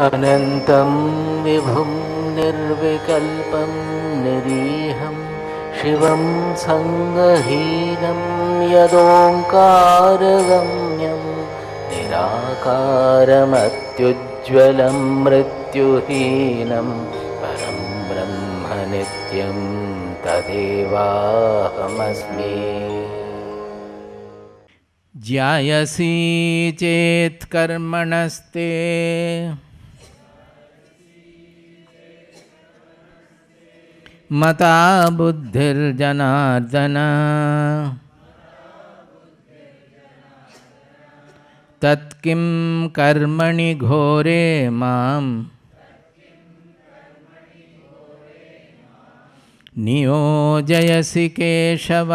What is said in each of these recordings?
अनन्तं विभुं निर्विकल्पं निरीहं शिवं सङ्गहीनं यदोङ्कारगम्यं निराकारमत्युज्ज्वलं मृत्युहीनं परं ब्रह्म नित्यं तदेवाहमस्मि। ज्यायसि चेत् कर्मणस्ते मता बुद्धिर्जनार्दन तत्किं कर्मणि घोरे मां नियोजयसि केशव।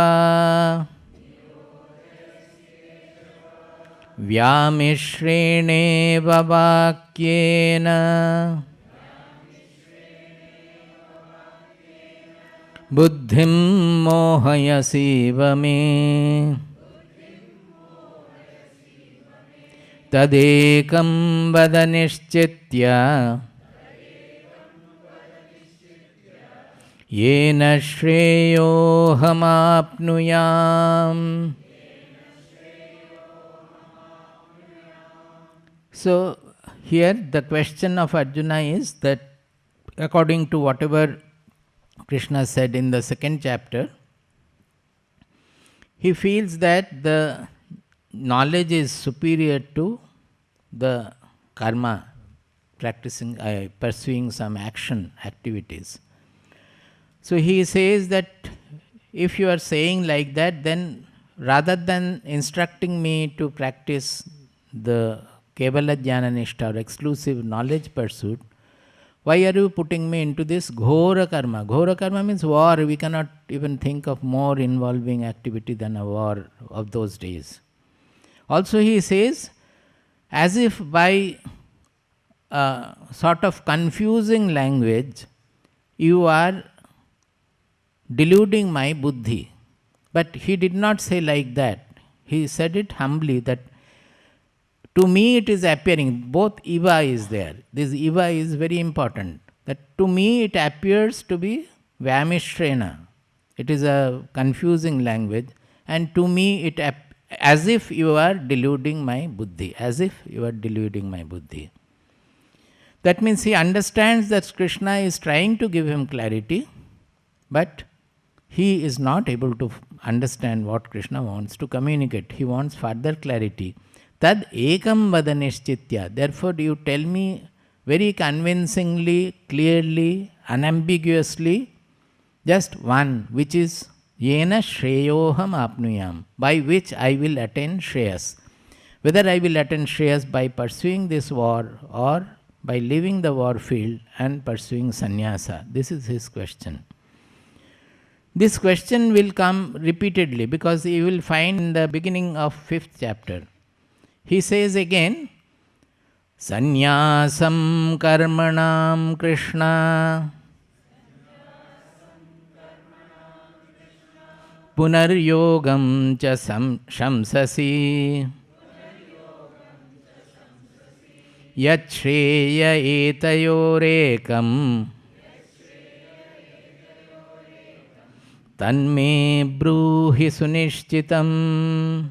व्यामिश्रेणेव वाक्येन बुद्धिं मोहयसीव मे। तदेकं वद निश्चित्य येन श्रेयोऽहमाप्नुयाम्। So here the question of Arjuna is that according to whatever Krishna said in the second chapter, he feels that the knowledge is superior to the karma, practicing, pursuing some activities. So he says that if you are saying like that, then rather than instructing me to practice the Kevala Jnana Nishtha or exclusive knowledge pursuit, why are you putting me into this Ghora Karma? Ghora Karma means war. We cannot even think of more involving activity than a war of those days. Also he says, as if by a sort of confusing language, you are deluding my buddhi. But he did not say like that. He said it humbly that to me it is appearing, both Iva is there. This Iva is very important. That to me it appears to be Vyamishrena. It is a confusing language, and to me it as if you are deluding my buddhi. As if you are deluding my buddhi. That means he understands that Krishna is trying to give him clarity, but he is not able to understand what Krishna wants to communicate. He wants further clarity. Tad ekam vada nishchitya. Therefore, you tell me very convincingly, clearly, unambiguously, just one, which is yena shreyoham apnuyam, by which I will attain shreyas. Whether I will attain shreyas by pursuing this war or by leaving the war field and pursuing sannyasa. This is his question. This question will come repeatedly because you will find in the beginning of 5th chapter. He says again, Sannyasam karmanam Krishna Punaryogam cha shamsasi Yat shreya etayorekam Tanme bruhi sunishchitam.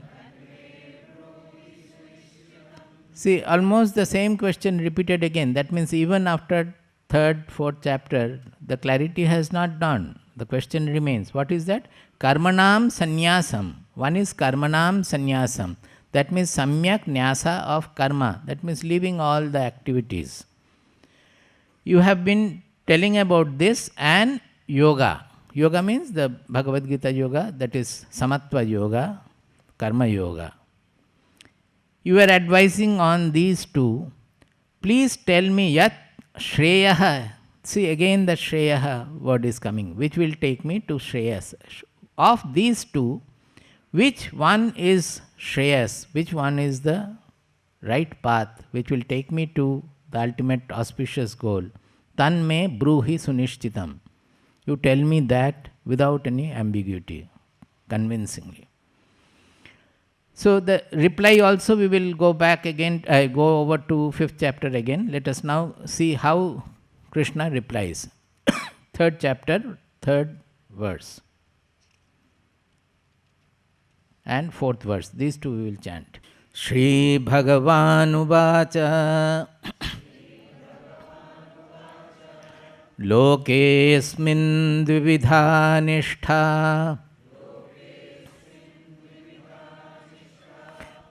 See, almost the same question repeated again. That means even after 3rd, 4th chapter, the clarity has not dawned. The question remains. What is that? Karmanam sannyasam. One is karmanam sannyasam. That means samyak nyasa of karma. That means leaving all the activities. You have been telling about this and yoga. Yoga means the Bhagavad Gita yoga, that is Samatva yoga, Karma yoga. You are advising on these two. Please tell me yat shreyaha. See, again the shreyaha word is coming, which will take me to shreyas. Of these two, which one is shreyas? Which one is the right path, which will take me to the ultimate auspicious goal? Tan me bruhi sunishchitam. You tell me that without any ambiguity, convincingly. So the reply also we will go back again, go over to 5th chapter again. Let us now see how Krishna replies. 3rd chapter, 3rd verse and 4th verse. These two we will chant. Shri Bhagavanubhacha Lokesmin dvividha nishtha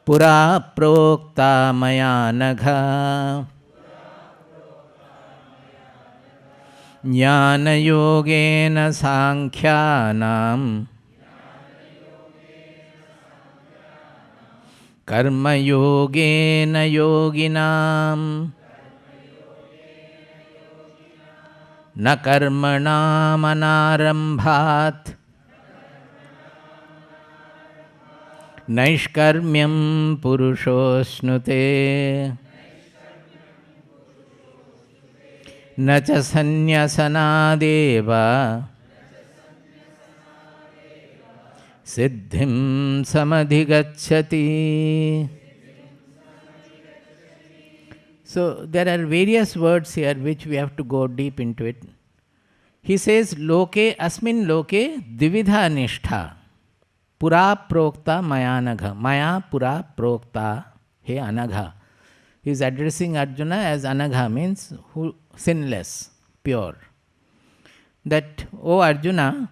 Pura prokta maya nagha Jnana yogena sankhyanam Karma yogena yoginam Na karmanam anarambhat Naishkarmyam purushosnute Nacha sanyasanadeva Siddhim samadhigacchati. So there are various words here which we have to go deep into it. He says, Loke asmin loke dividha nishtha pura prokta maya anagha. Maya pura prokta he anagha. He is addressing Arjuna as anagha, means who sinless, pure. That, O Arjuna,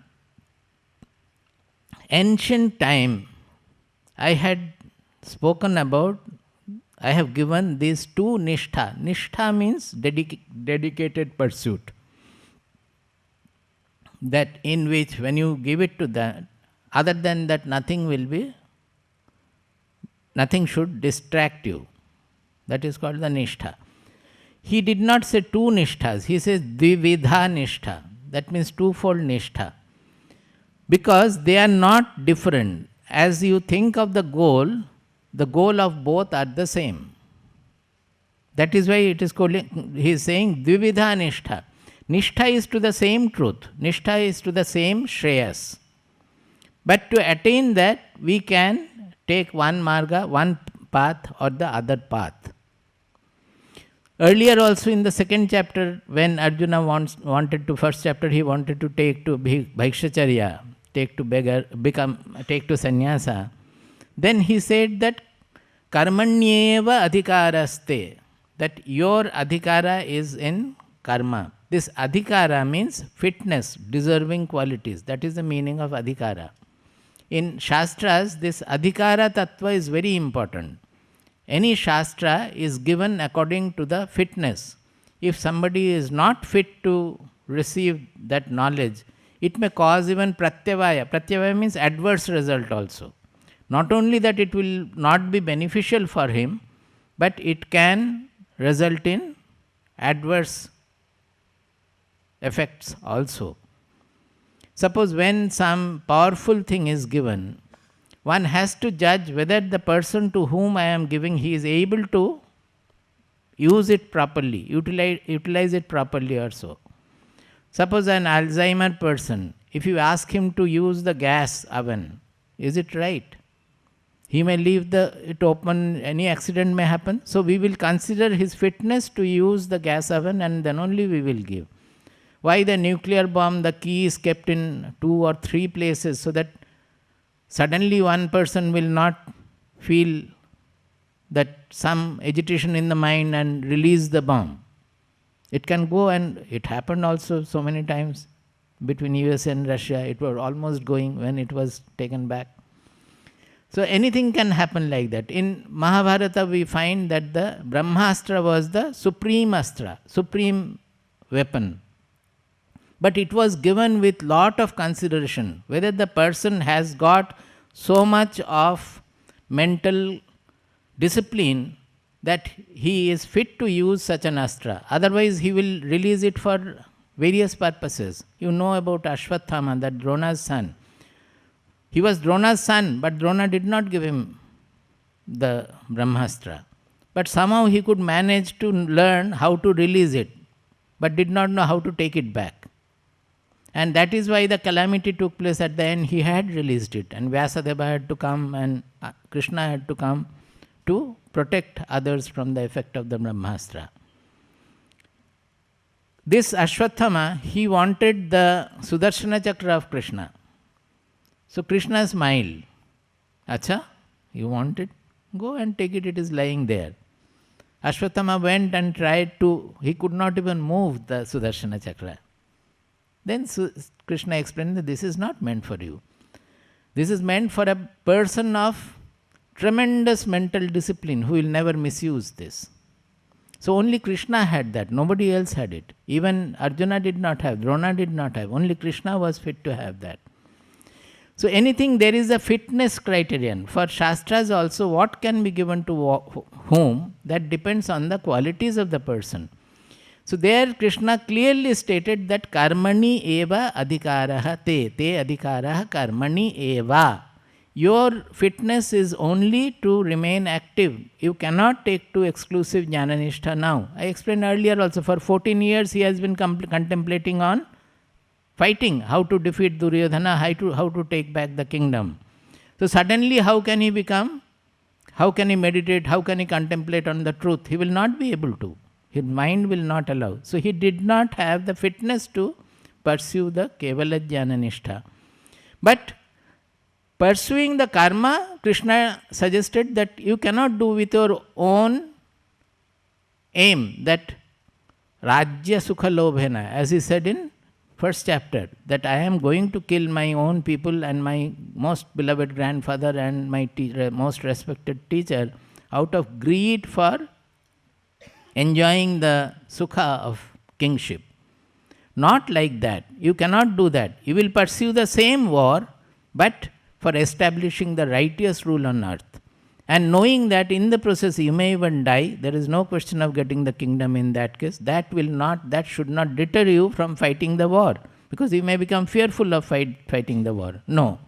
ancient time I had spoken about, I have given these two nishtha. Nishtha means dedicated pursuit. That in which when you give it to that, other than that nothing should distract you. That is called the nishtha. He did not say two nishthas, he says dvividha nishtha. That means twofold nishtha. Because they are not different. As you think of the goal of both are the same. That is why it is called, he is saying dvividha nishtha. Nishtha is to the same truth. Nishtha is to the same shreyas. But to attain that, we can take one marga, one path or the other path. Earlier also in the 2nd chapter, when Arjuna wanted to, 1st chapter he wanted to take to bhikshacharya, take to sannyasa, then he said that karmanyeva adhikaraste, that your adhikara is in karma. This adhikara means fitness, deserving qualities. That is the meaning of adhikara. In Shastras, this adhikara tattva is very important. Any Shastra is given according to the fitness. If somebody is not fit to receive that knowledge, it may cause even pratyavaya. Pratyavaya means adverse result also. Not only that it will not be beneficial for him, but it can result in adverse effects also. Suppose when some powerful thing is given, one has to judge whether the person to whom I am giving, he is able to use it properly, utilize it properly or so. Suppose an Alzheimer person, if you ask him to use the gas oven, is it right? He may leave it open, any accident may happen. So we will consider his fitness to use the gas oven and then only we will give. Why the nuclear bomb, the key is kept in 2 or 3 places so that suddenly one person will not feel that some agitation in the mind and release the bomb. It can go, and it happened also so many times between US and Russia. It was almost going when it was taken back. So anything can happen like that. In Mahabharata we find that the Brahmastra was the supreme astra, supreme weapon. But it was given with lot of consideration, whether the person has got so much of mental discipline that he is fit to use such an astra. Otherwise he will release it for various purposes. You know about Ashwathama, that Drona's son. He was Drona's son, but Drona did not give him the Brahmastra. But somehow he could manage to learn how to release it, but did not know how to take it back. And that is why the calamity took place at the end. He had released it, and Vyasadeva had to come, and Krishna had to come to protect others from the effect of the Brahmastra. This Ashwathama, he wanted the Sudarshana Chakra of Krishna. So Krishna smiled. Acha, you want it? Go and take it, it is lying there. Ashwathama went and tried to, he could not even move the Sudarshana Chakra. Then Krishna explained that this is not meant for you. This is meant for a person of tremendous mental discipline who will never misuse this. So only Krishna had that, nobody else had it. Even Arjuna did not have, Drona did not have, only Krishna was fit to have that. So anything, there is a fitness criterion. For Shastras also, what can be given to whom, that depends on the qualities of the person. So there Krishna clearly stated that karmani eva adhikaraha te adhikaraha karmani eva. Your fitness is only to remain active. You cannot take to exclusive jnananishta now. I explained earlier also, for 14 years he has been contemplating on fighting, how to defeat Duryodhana, how to take back the kingdom. So suddenly how can he become, how can he meditate, how can he contemplate on the truth? He will not be able to. His mind will not allow. So he did not have the fitness to pursue the Kevala Jnananishta. But pursuing the karma, Krishna suggested that you cannot do with your own aim, that Rajya Sukha Lobhena, as he said in first chapter, that I am going to kill my own people and my most beloved grandfather and my most respected teacher out of greed for enjoying the sukha of kingship. Not like that. You cannot do that. You will pursue the same war, but for establishing the righteous rule on earth. And knowing that in the process you may even die, there is no question of getting the kingdom in that case. That should not deter you from fighting the war, because you may become fearful of fighting the war. No,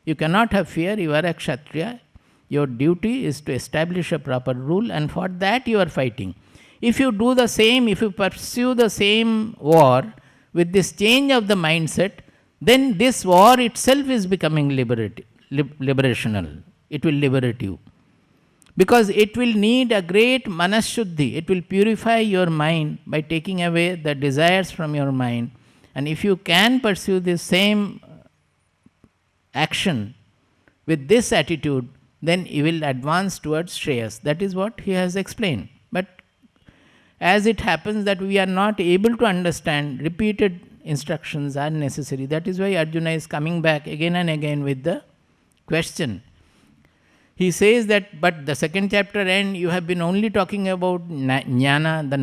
you cannot have fear. You are a Kshatriya. Your duty is to establish a proper rule, and for that you are fighting. If you do the same, if you pursue the same war with this change of the mindset, then this war itself is becoming liberational. It will liberate you. Because it will need a great manashuddhi. It will purify your mind by taking away the desires from your mind. And if you can pursue this same action with this attitude, then you will advance towards Shreyas. That is what he has explained. But as it happens that we are not able to understand, repeated instructions are necessary. That is why Arjuna is coming back again and again with the question. He says that, but the second chapter end, you have been only talking about jnana, the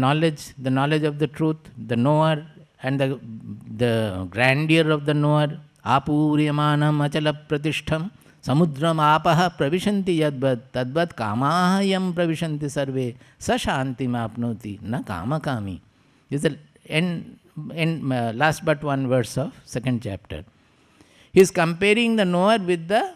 knowledge of the truth, the knower, and the grandeur of the knower. Apuryamanam achala pratishtham samudram apaha pravishanti yadvad tadvad kamahayam pravishanti sarve sa shantim apnoti na kama kami. This is the last but one verse of second chapter. He is comparing the knower with the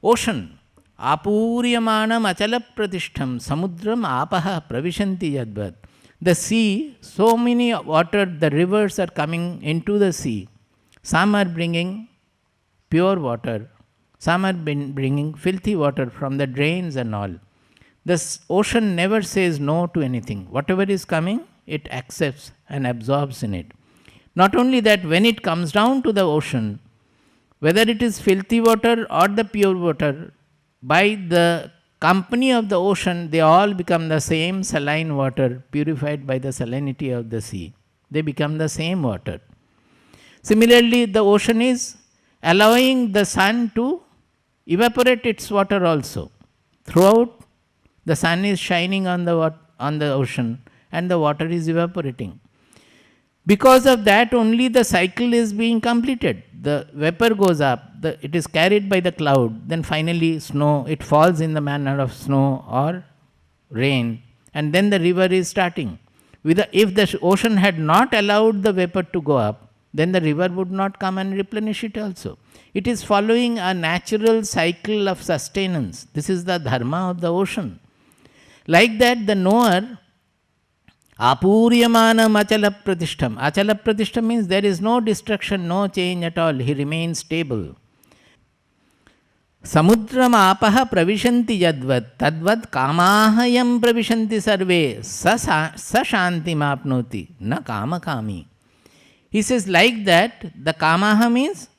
ocean. Apuryamanam achala pratishtham samudram apaha pravishanti yadvad. The sea, so many water, the rivers are coming into the sea. Some are bringing pure water, some are bringing filthy water from the drains and all. The ocean never says no to anything. Whatever is coming, it accepts and absorbs in it. Not only that, when it comes down to the ocean, whether it is filthy water or the pure water, by the company of the ocean, they all become the same saline water, purified by the salinity of the sea. They become the same water. Similarly, the ocean is allowing the sun to evaporate its water also. Throughout, the sun is shining on the ocean and the water is evaporating. Because of that only the cycle is being completed. The vapor goes up, it is carried by the cloud, then finally snow, it falls in the manner of snow or rain, and then the river is starting. If the ocean had not allowed the vapor to go up, then the river would not come and replenish it also. It is following a natural cycle of sustenance. This is the dharma of the ocean. Like that, the knower, Apuryamanam achala pratishtham. Achala pratishtham means there is no destruction, no change at all. He remains stable. Samudram apaha pravishanti yadvat tadvat kamahayam pravishanti sarve sa shanti mapnoti na kama kami. He says like that, the kamaha means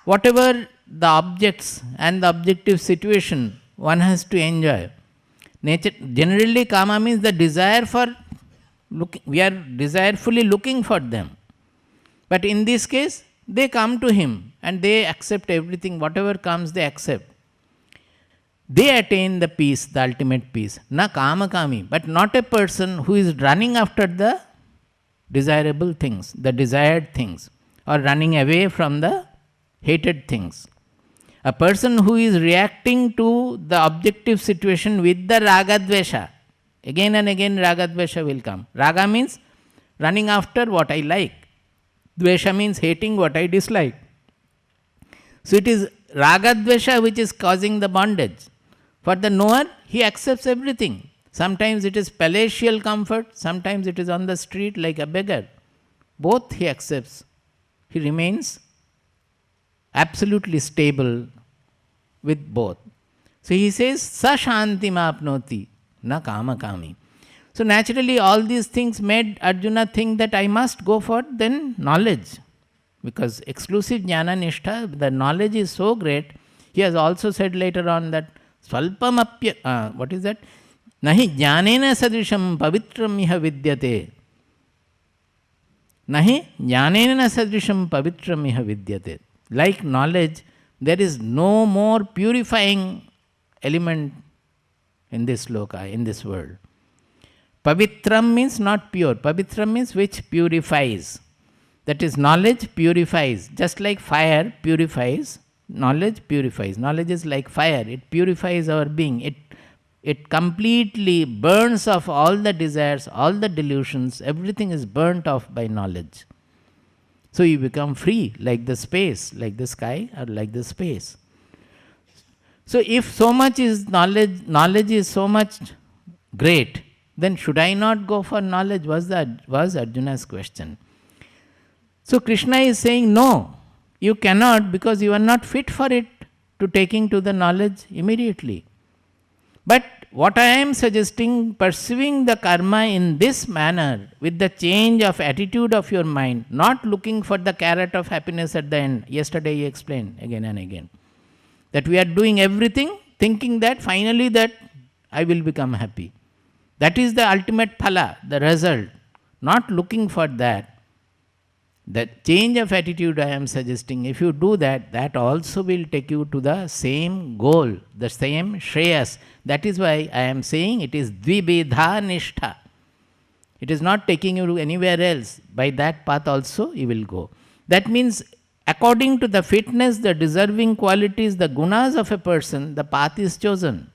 whatever the objects and the objective situation one has to enjoy. Nature, generally kama means the desire for looking, we are desirefully looking for them. But in this case, they come to him and they accept everything, whatever comes they accept. They attain the peace, the ultimate peace. Na kama kami, but not a person who is running after the desirable things, the desired things, or running away from the hated things. A person who is reacting to the objective situation with the raga dvesha. Again and again raga dvesha will come. Raga means running after what I like. Dvesha means hating what I dislike. So it is raga dvesha which is causing the bondage. For the knower, he accepts everything. Sometimes it is palatial comfort, sometimes it is on the street like a beggar. Both he accepts. He remains absolutely stable with both. So he says, sa shanti mapnoti na kama kami. So naturally all these things made Arjuna think that I must go for then knowledge. Because exclusive jnana nishtha, the knowledge is so great. He has also said later on that Svalpamapya, what is that? Nahi jnanena sadrisham pavitram iha vidyate. Nahi jnanena sadrisham pavitram iha vidyate. Like knowledge, there is no more purifying element in this loka, in this world. Pavitram means not pure. Pavitram means which purifies. That is, knowledge purifies. Just like fire purifies, knowledge purifies. Knowledge is like fire. It purifies our being. It completely burns off all the desires, all the delusions. Everything is burnt off by knowledge. So you become free, like the space, like the sky or like the space. So if so much is knowledge is so much great, then should I not go for knowledge? Was Arjuna's question. So Krishna is saying, no, you cannot, because you are not fit for it, to taking to the knowledge immediately. But what I am suggesting, pursuing the karma in this manner, with the change of attitude of your mind, not looking for the carrot of happiness at the end. Yesterday he explained again and again, that we are doing everything thinking that finally that I will become happy. That is the ultimate phala, the result. Not looking for that. The change of attitude I am suggesting, if you do that, that also will take you to the same goal, the same shreyas. That is why I am saying it is dvibedha nishtha. It is not taking you to anywhere else. By that path also you will go. That means according to the fitness, the deserving qualities, the gunas of a person, the path is chosen.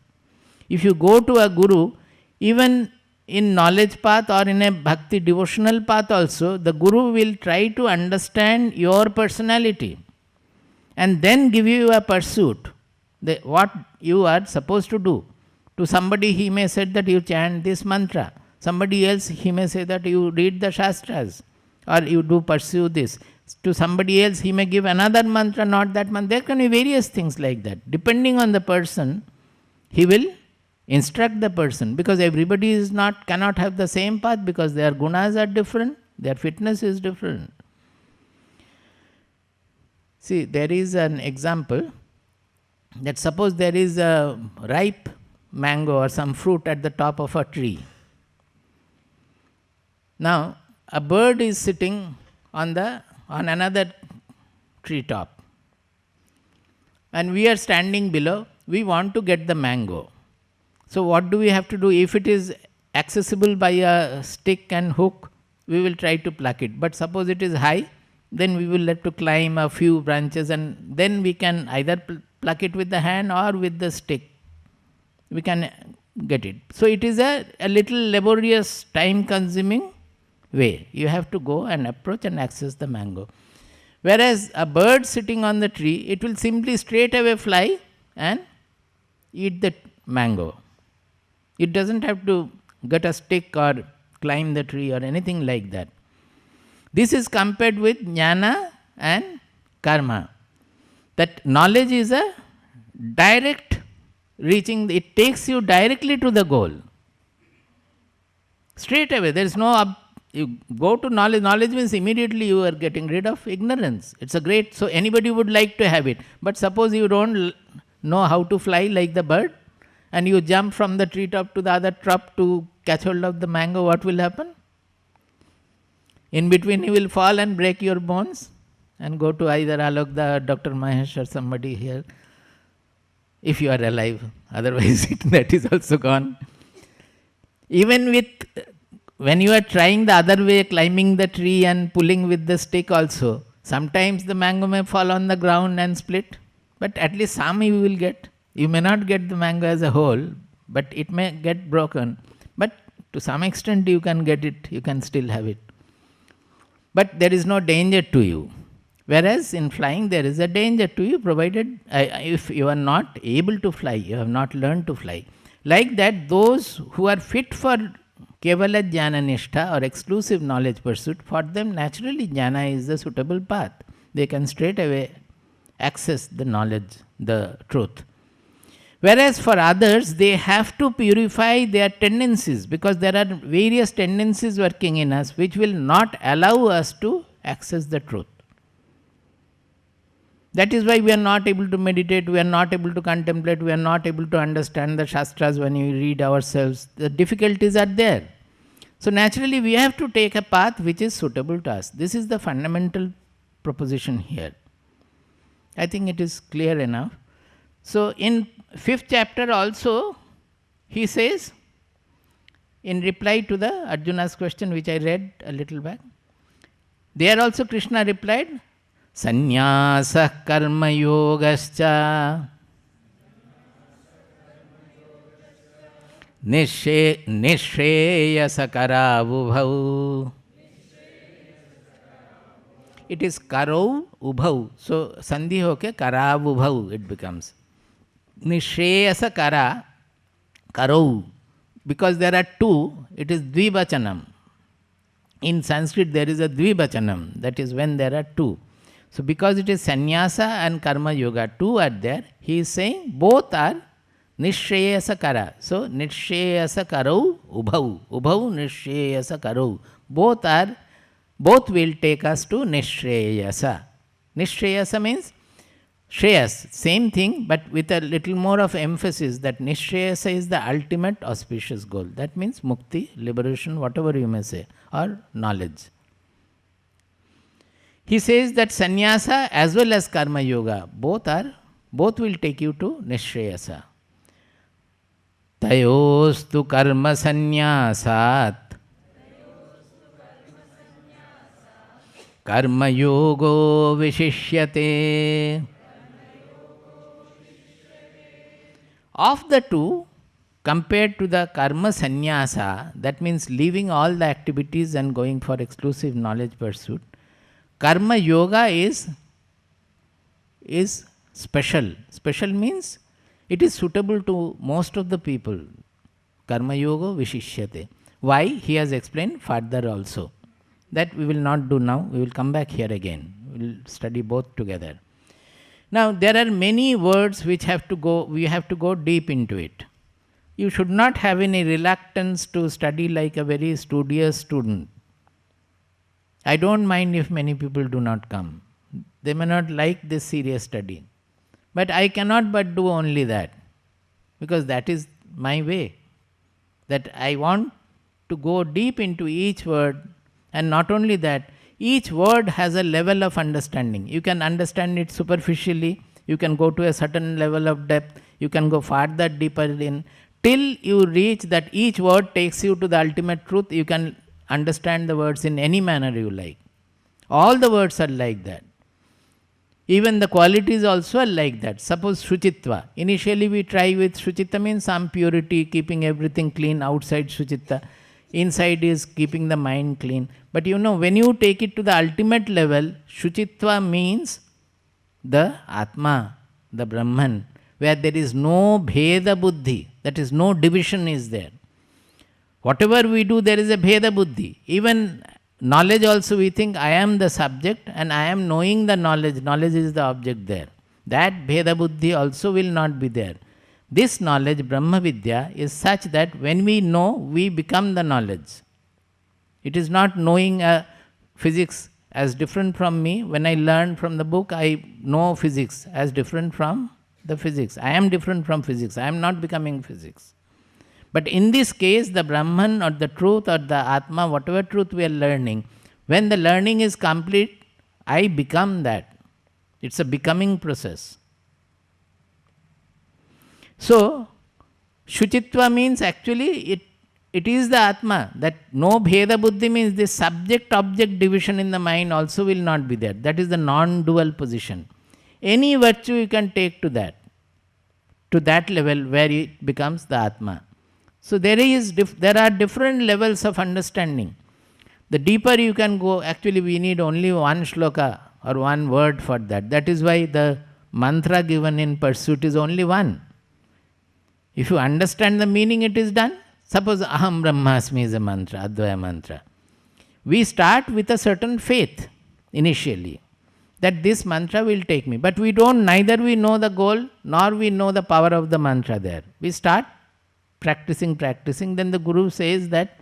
If you go to a guru, even in knowledge path or in a bhakti devotional path also, the guru will try to understand your personality and then give you a pursuit, what you are supposed to do. To somebody he may say that you chant this mantra. Somebody else he may say that you read the Shastras or you do pursue this. To somebody else he may give another mantra, not that mantra. There can be various things like that. Depending on the person, he will instruct the person, because everybody cannot have the same path, because their gunas are different, their fitness is different. See, there is an example that suppose there is a ripe mango or some fruit at the top of a tree. Now, a bird is sitting on another tree top, and we are standing below. We want to get the mango. So what do we have to do? If it is accessible by a stick and hook, we will try to pluck it. But suppose it is high, then we will have to climb a few branches, and then we can either pluck it with the hand or with the stick. We can get it. So it is a little laborious, time-consuming way. You have to go and approach and access the mango. Whereas a bird sitting on the tree, it will simply straight away fly and eat the mango. It doesn't have to get a stick or climb the tree or anything like that. This is compared with jnana and karma. That knowledge is a direct reaching, it takes you directly to the goal. Straight away, there is no you go to knowledge. Knowledge means immediately you are getting rid of ignorance. It's a great, so anybody would like to have it. But suppose you don't know how to fly like the bird, and you jump from the treetop to the other top to catch hold of the mango, what will happen? In between you will fall and break your bones and go to either Alok or Dr. Mahesh or somebody here, if you are alive. Otherwise that is also gone. Even with, when you are trying the other way, climbing the tree and pulling with the stick also, sometimes the mango may fall on the ground and split, but at least some you will get. You may not get the mango as a whole, but it may get broken. But to some extent you can get it, you can still have it. But there is no danger to you. Whereas in flying there is a danger to you, provided if you are not able to fly, you have not learned to fly. Like that, those who are fit for Kevala Jnana Nishtha or exclusive knowledge pursuit, for them naturally jnana is the suitable path. They can straight away access the knowledge, the truth. Whereas for others, they have to purify their tendencies, because there are various tendencies working in us which will not allow us to access the truth. That is why we are not able to meditate, we are not able to contemplate, we are not able to understand the Shastras when we read ourselves. The difficulties are there. So naturally we have to take a path which is suitable to us. This is the fundamental proposition here. I think it is clear enough. So in 5th chapter also, he says, in reply to the Arjuna's question which I read a little back, there also Krishna replied, Sannyasa karma yogascha nishreyasa karavubhau. It is karau ubhau. So sandhi hoke karavubhau it becomes. Nishreyasa kara, karau. Because there are two, it is dvibachanam. In Sanskrit there is a dvibachanam, that is when there are two. So because it is sannyasa and karma yoga, two are there, he is saying both are nishreyasa kara. So nishreyasa karau ubhau. Ubhau nishreyasa karau. Both will take us to nishreyasa. Nishreyasa means shreyas, same thing, but with a little more of emphasis that nishreyasa is the ultimate auspicious goal. That means mukti, liberation, whatever you may say, or knowledge. He says that sannyasa as well as karma yoga, both will take you to nishreyasa. Tayostu karma sannyasat karma yogo vishishyate. Of the two, compared to the karma sannyasa, that means leaving all the activities and going for exclusive knowledge pursuit, karma yoga is special. Special means it is suitable to most of the people. Karma yoga vishishyate. Why? He has explained further also. That we will not do now. We will come back here again. We will study both together. Now there are many words which we have to go deep into it. You should not have any reluctance to study like a very studious student. I don't mind if many people do not come. They may not like this serious study. But I cannot but do only that, because that is my way. That I want to go deep into each word, and not only that, each word has a level of understanding. You can understand it superficially, you can go to a certain level of depth, you can go farther deeper in, till you reach that each word takes you to the ultimate truth. You can understand the words in any manner you like. All the words are like that. Even the qualities also are like that. Suppose Shuchitva. Initially we try with Shuchitva means some purity, keeping everything clean outside Shuchitva. Inside is keeping the mind clean. But you know, when you take it to the ultimate level, Shuchitva means the Atma, the Brahman, where there is no Bheda Buddhi, that is, no division is there. Whatever we do, there is a Bheda Buddhi. Even knowledge also, we think I am the subject and I am knowing the knowledge. Knowledge is the object there. That Bheda Buddhi also will not be there. This knowledge, Brahma Vidya, is such that when we know, we become the knowledge. It is not knowing physics as different from me. When I learn from the book, I know physics as different from the physics. I am different from physics. I am not becoming physics. But in this case, the Brahman or the truth or the Atma, whatever truth we are learning, when the learning is complete, I become that. It's a becoming process. So, Shuchitva means actually it is the Atma. That no Bheda Buddhi means the subject-object division in the mind also will not be there. That is the non-dual position. Any virtue you can take to that level where it becomes the Atma. So there are different levels of understanding. The deeper you can go, actually we need only one shloka or one word for that. That is why the mantra given in Pursuit is only one. If you understand the meaning, it is done. Suppose Aham Brahmasmi is a mantra, Advaya mantra. We start with a certain faith initially, that this mantra will take me. But neither we know the goal, nor we know the power of the mantra there. We start practicing. Then the Guru says that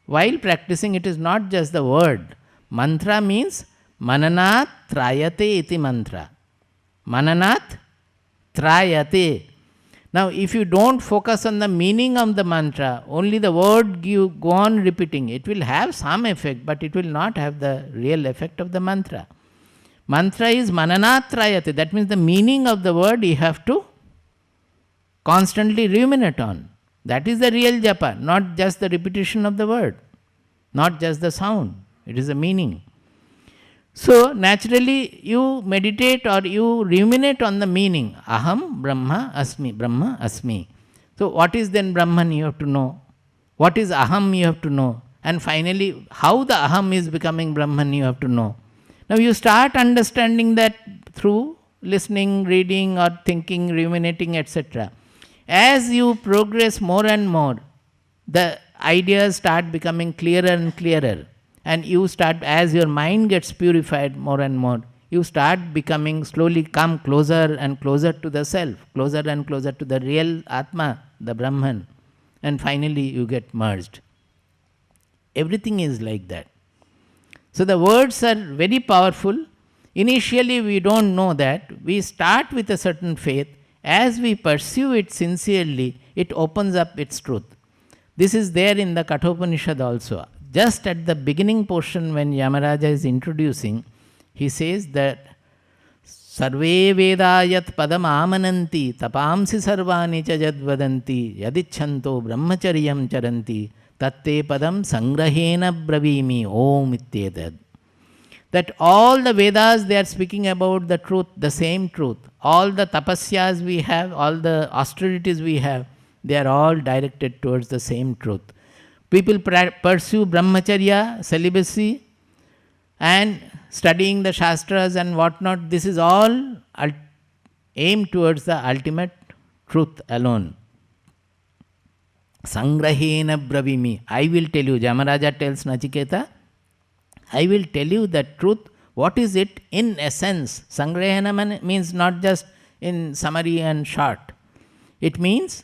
while practicing, it is not just the word. Mantra means Mananat Trayate iti mantra. Mananat Trayate. Now, if you don't focus on the meaning of the mantra, only the word you go on repeating, it will have some effect, but it will not have the real effect of the mantra. Mantra is Mananat Trayate. That means the meaning of the word you have to constantly ruminate on. That is the real japa, not just the repetition of the word, not just the sound. It is the meaning. So, naturally, you meditate or you ruminate on the meaning. Aham Brahma Asmi, Brahma Asmi. So, what is then Brahman you have to know? What is Aham you have to know? And finally, how the Aham is becoming Brahman you have to know. Now, you start understanding that through listening, reading or thinking, ruminating, etc. As you progress more and more, the ideas start becoming clearer and clearer. And you start, as your mind gets purified more and more, you start becoming, slowly come closer and closer to the self, closer and closer to the real Atma, the Brahman. And finally you get merged. Everything is like that. So the words are very powerful. Initially we don't know that. We start with a certain faith. As we pursue it sincerely, it opens up its truth. This is there in the Kathopanishad also. Just at the beginning portion when Yamaraja is introducing, he says that Sarve Vedayat Padam Amananti Tapamsi Sarvani Chajadvadanti Yadichanto Brahmacharyam Charanti Tatte Padam Sangrahena Bravimi Om Ityetad. That all the Vedas, they are speaking about the truth, the same truth. All the tapasyas we have, all the austerities we have, they are all directed towards the same truth. People pursue brahmacharya, celibacy, and studying the shastras and whatnot. This is all aimed towards the ultimate truth alone. Sangrahena bravimi. I will tell you, Jamaraja tells Nachiketa, I will tell you the truth. What is it in essence? Sangrahena means not just in summary and short. It means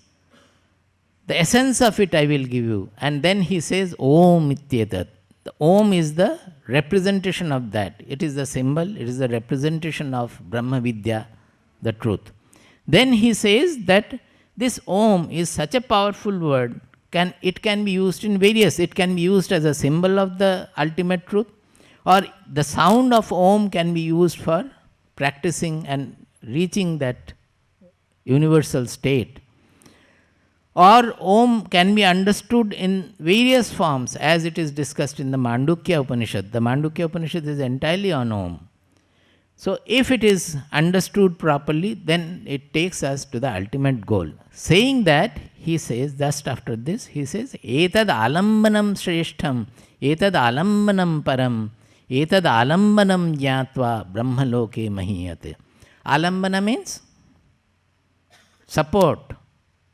the essence of it I will give you. And then he says, Om Ityetat. The Om is the representation of that. It is the symbol, it is the representation of Brahma Vidya, the truth. Then he says that this Om is such a powerful word, it can be used in various, it can be used as a symbol of the ultimate truth, or the sound of Om can be used for practicing and reaching that universal state. Or Om can be understood in various forms as it is discussed in the Mandukya Upanishad. The Mandukya Upanishad is entirely on Om. So if it is understood properly, then it takes us to the ultimate goal. Saying that, he says, just after this, he says, Etad alambanam shreshtham, etad alambanam param, etad alambanam jnatva brahmaloke mahiyate. Alambana means support,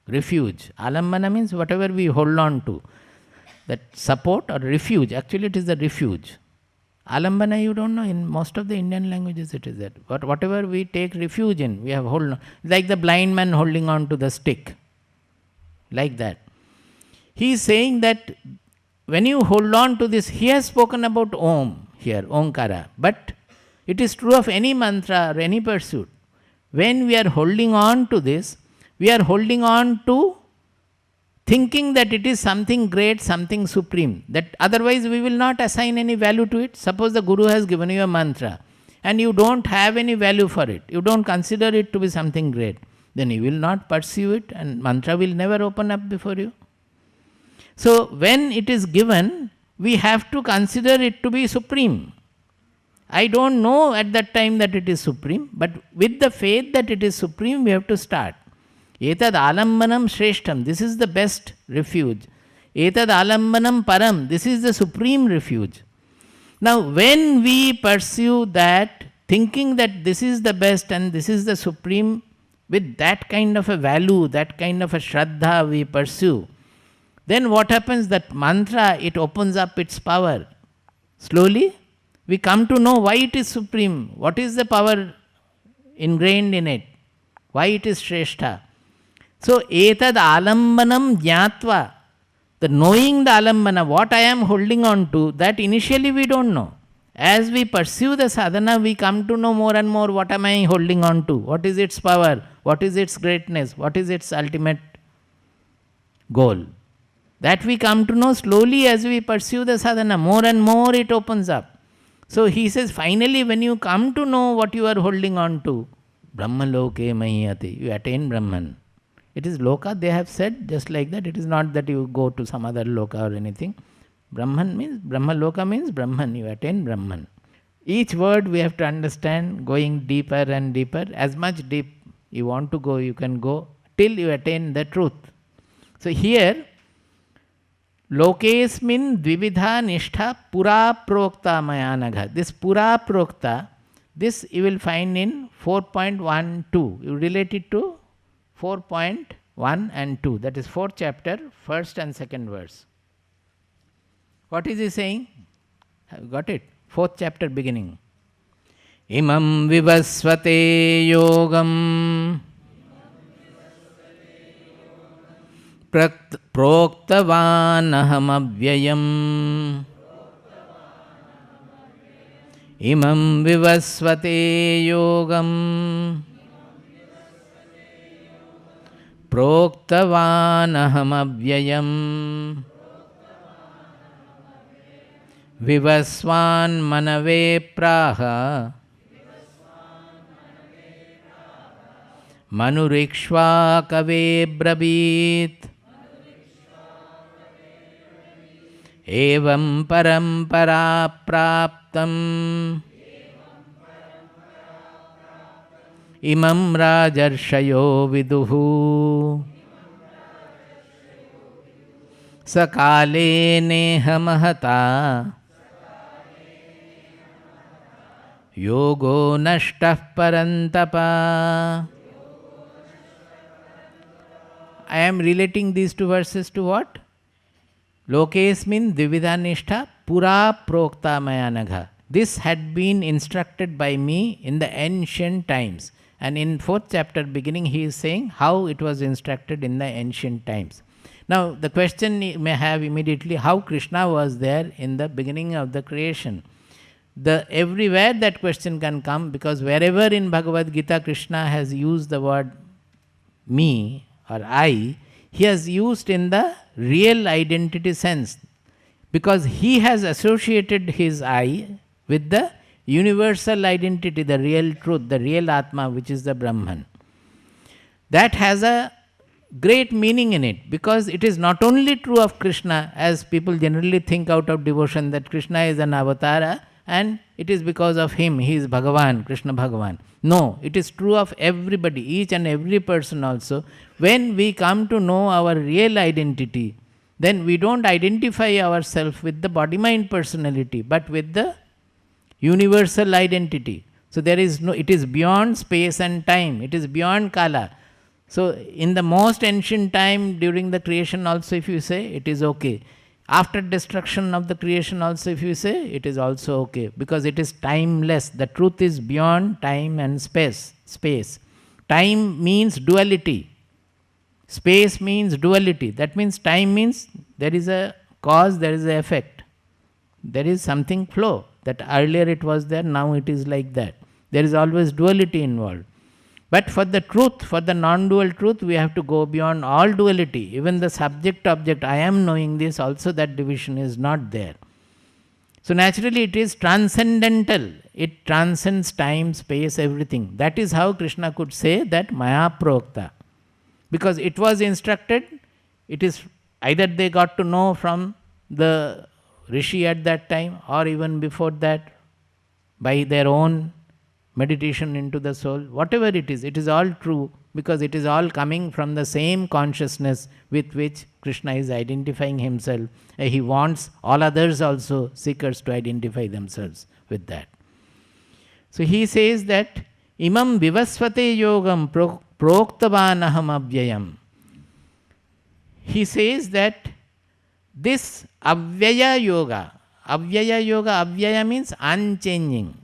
refuge. Alambana means whatever we hold on to. that support or refuge. Actually, it is the refuge. Alambana, you don't know, in most of the Indian languages it is that. But whatever we take refuge in, we have hold on. Like the blind man holding on to the stick. Like that. He is saying that when you hold on to this, he has spoken about Om here, Omkara. But it is true of any mantra or any pursuit. When we are holding on to this, we are holding on to thinking that it is something great, something supreme. That otherwise we will not assign any value to it. Suppose the Guru has given you a mantra and you don't have any value for it. You don't consider it to be something great. Then you will not pursue it and mantra will never open up before you. So when it is given, we have to consider it to be supreme. I don't know at that time that it is supreme, but with the faith that it is supreme, we have to start. Etad alambanam shreshtam, this is the best refuge. Etad alambanam param, this is the supreme refuge. Now, when we pursue that, thinking that this is the best and this is the supreme, with that kind of a value, that kind of a shraddha we pursue, then what happens? That mantra, it opens up its power. Slowly, we come to know why it is supreme, what is the power ingrained in it, why it is Shrestha. So, etad alambanam jnatva, the knowing the alambana, what I am holding on to, that initially we don't know. As we pursue the sadhana, we come to know more and more what am I holding on to, what is its power, what is its greatness, what is its ultimate goal. That we come to know slowly as we pursue the sadhana, more and more it opens up. So he says, finally, when you come to know what you are holding on to, Brahma loke mahiyate, you attain Brahman. It is loka, they have said, just like that. It is not that you go to some other loka or anything. Brahman means, Brahma loka means Brahman, you attain Brahman. Each word we have to understand, going deeper and deeper. As much deep you want to go, you can go till you attain the truth. So here, Lokesmin dvividha nishtha pura prokta mayanagha. This pura prokta, this you will find in 4.12. You relate it to 4.1 and 2. That is 4th chapter, 1st and 2nd verse. What is he saying? Have you got it? 4th chapter beginning. Imam vivasvate yogam प्रोक्तवानहमव्ययम् इमं विवस्वते योगम् प्रोक्तवानहमव्ययम् विवस्वान् मनवे प्राह मनुरिक्ष्वा कवे ब्रवीत् एवं परंपरा प्राप्तम् इमं राजर्षयो विदुः सकाले नेह महता योगो नष्टः परन्तप. I am relating these two verses to what? Lokesmin dvividhanishta pura prokta mayanagha. This had been instructed by me in the ancient times. And in 4th chapter beginning he is saying how it was instructed in the ancient times. Now the question you may have immediately, how Krishna was there in the beginning of the creation. Everywhere that question can come, because wherever in Bhagavad Gita Krishna has used the word me or I, he has used in the real identity sense, because he has associated his I with the universal identity, the real truth, the real Atma, which is the Brahman. That has a great meaning in it, because it is not only true of Krishna, as people generally think out of devotion, that Krishna is an avatara and it is because of him, he is Bhagavan, Krishna Bhagavan. No, it is true of everybody, each and every person also. When we come to know our real identity, then we don't identify ourselves with the body-mind personality, but with the universal identity. So there is no, it is beyond space and time, it is beyond Kala. So in the most ancient time during the creation also, if you say, it is okay. After destruction of the creation also, if you say, it is also okay, because it is timeless. The truth is beyond time and space. Time means duality. Space means duality. That means time means there is a cause, there is an effect. There is something flow. That earlier it was there, now it is like that. There is always duality involved. But for the truth, for the non-dual truth, we have to go beyond all duality. Even the subject-object, I am knowing this, also that division is not there. So naturally it is transcendental. It transcends time, space, everything. That is how Krishna could say that Maya Prokta. Because it was instructed, it is either they got to know from the Rishi at that time, or even before that, by their own meditation into the soul. Whatever it is all true, because it is all coming from the same consciousness with which Krishna is identifying himself. He wants all others also, seekers, to identify themselves with that. So he says that imam vivasvate yogam proktavanaham avyayam. He says that this avyaya yoga, avyaya means unchanging,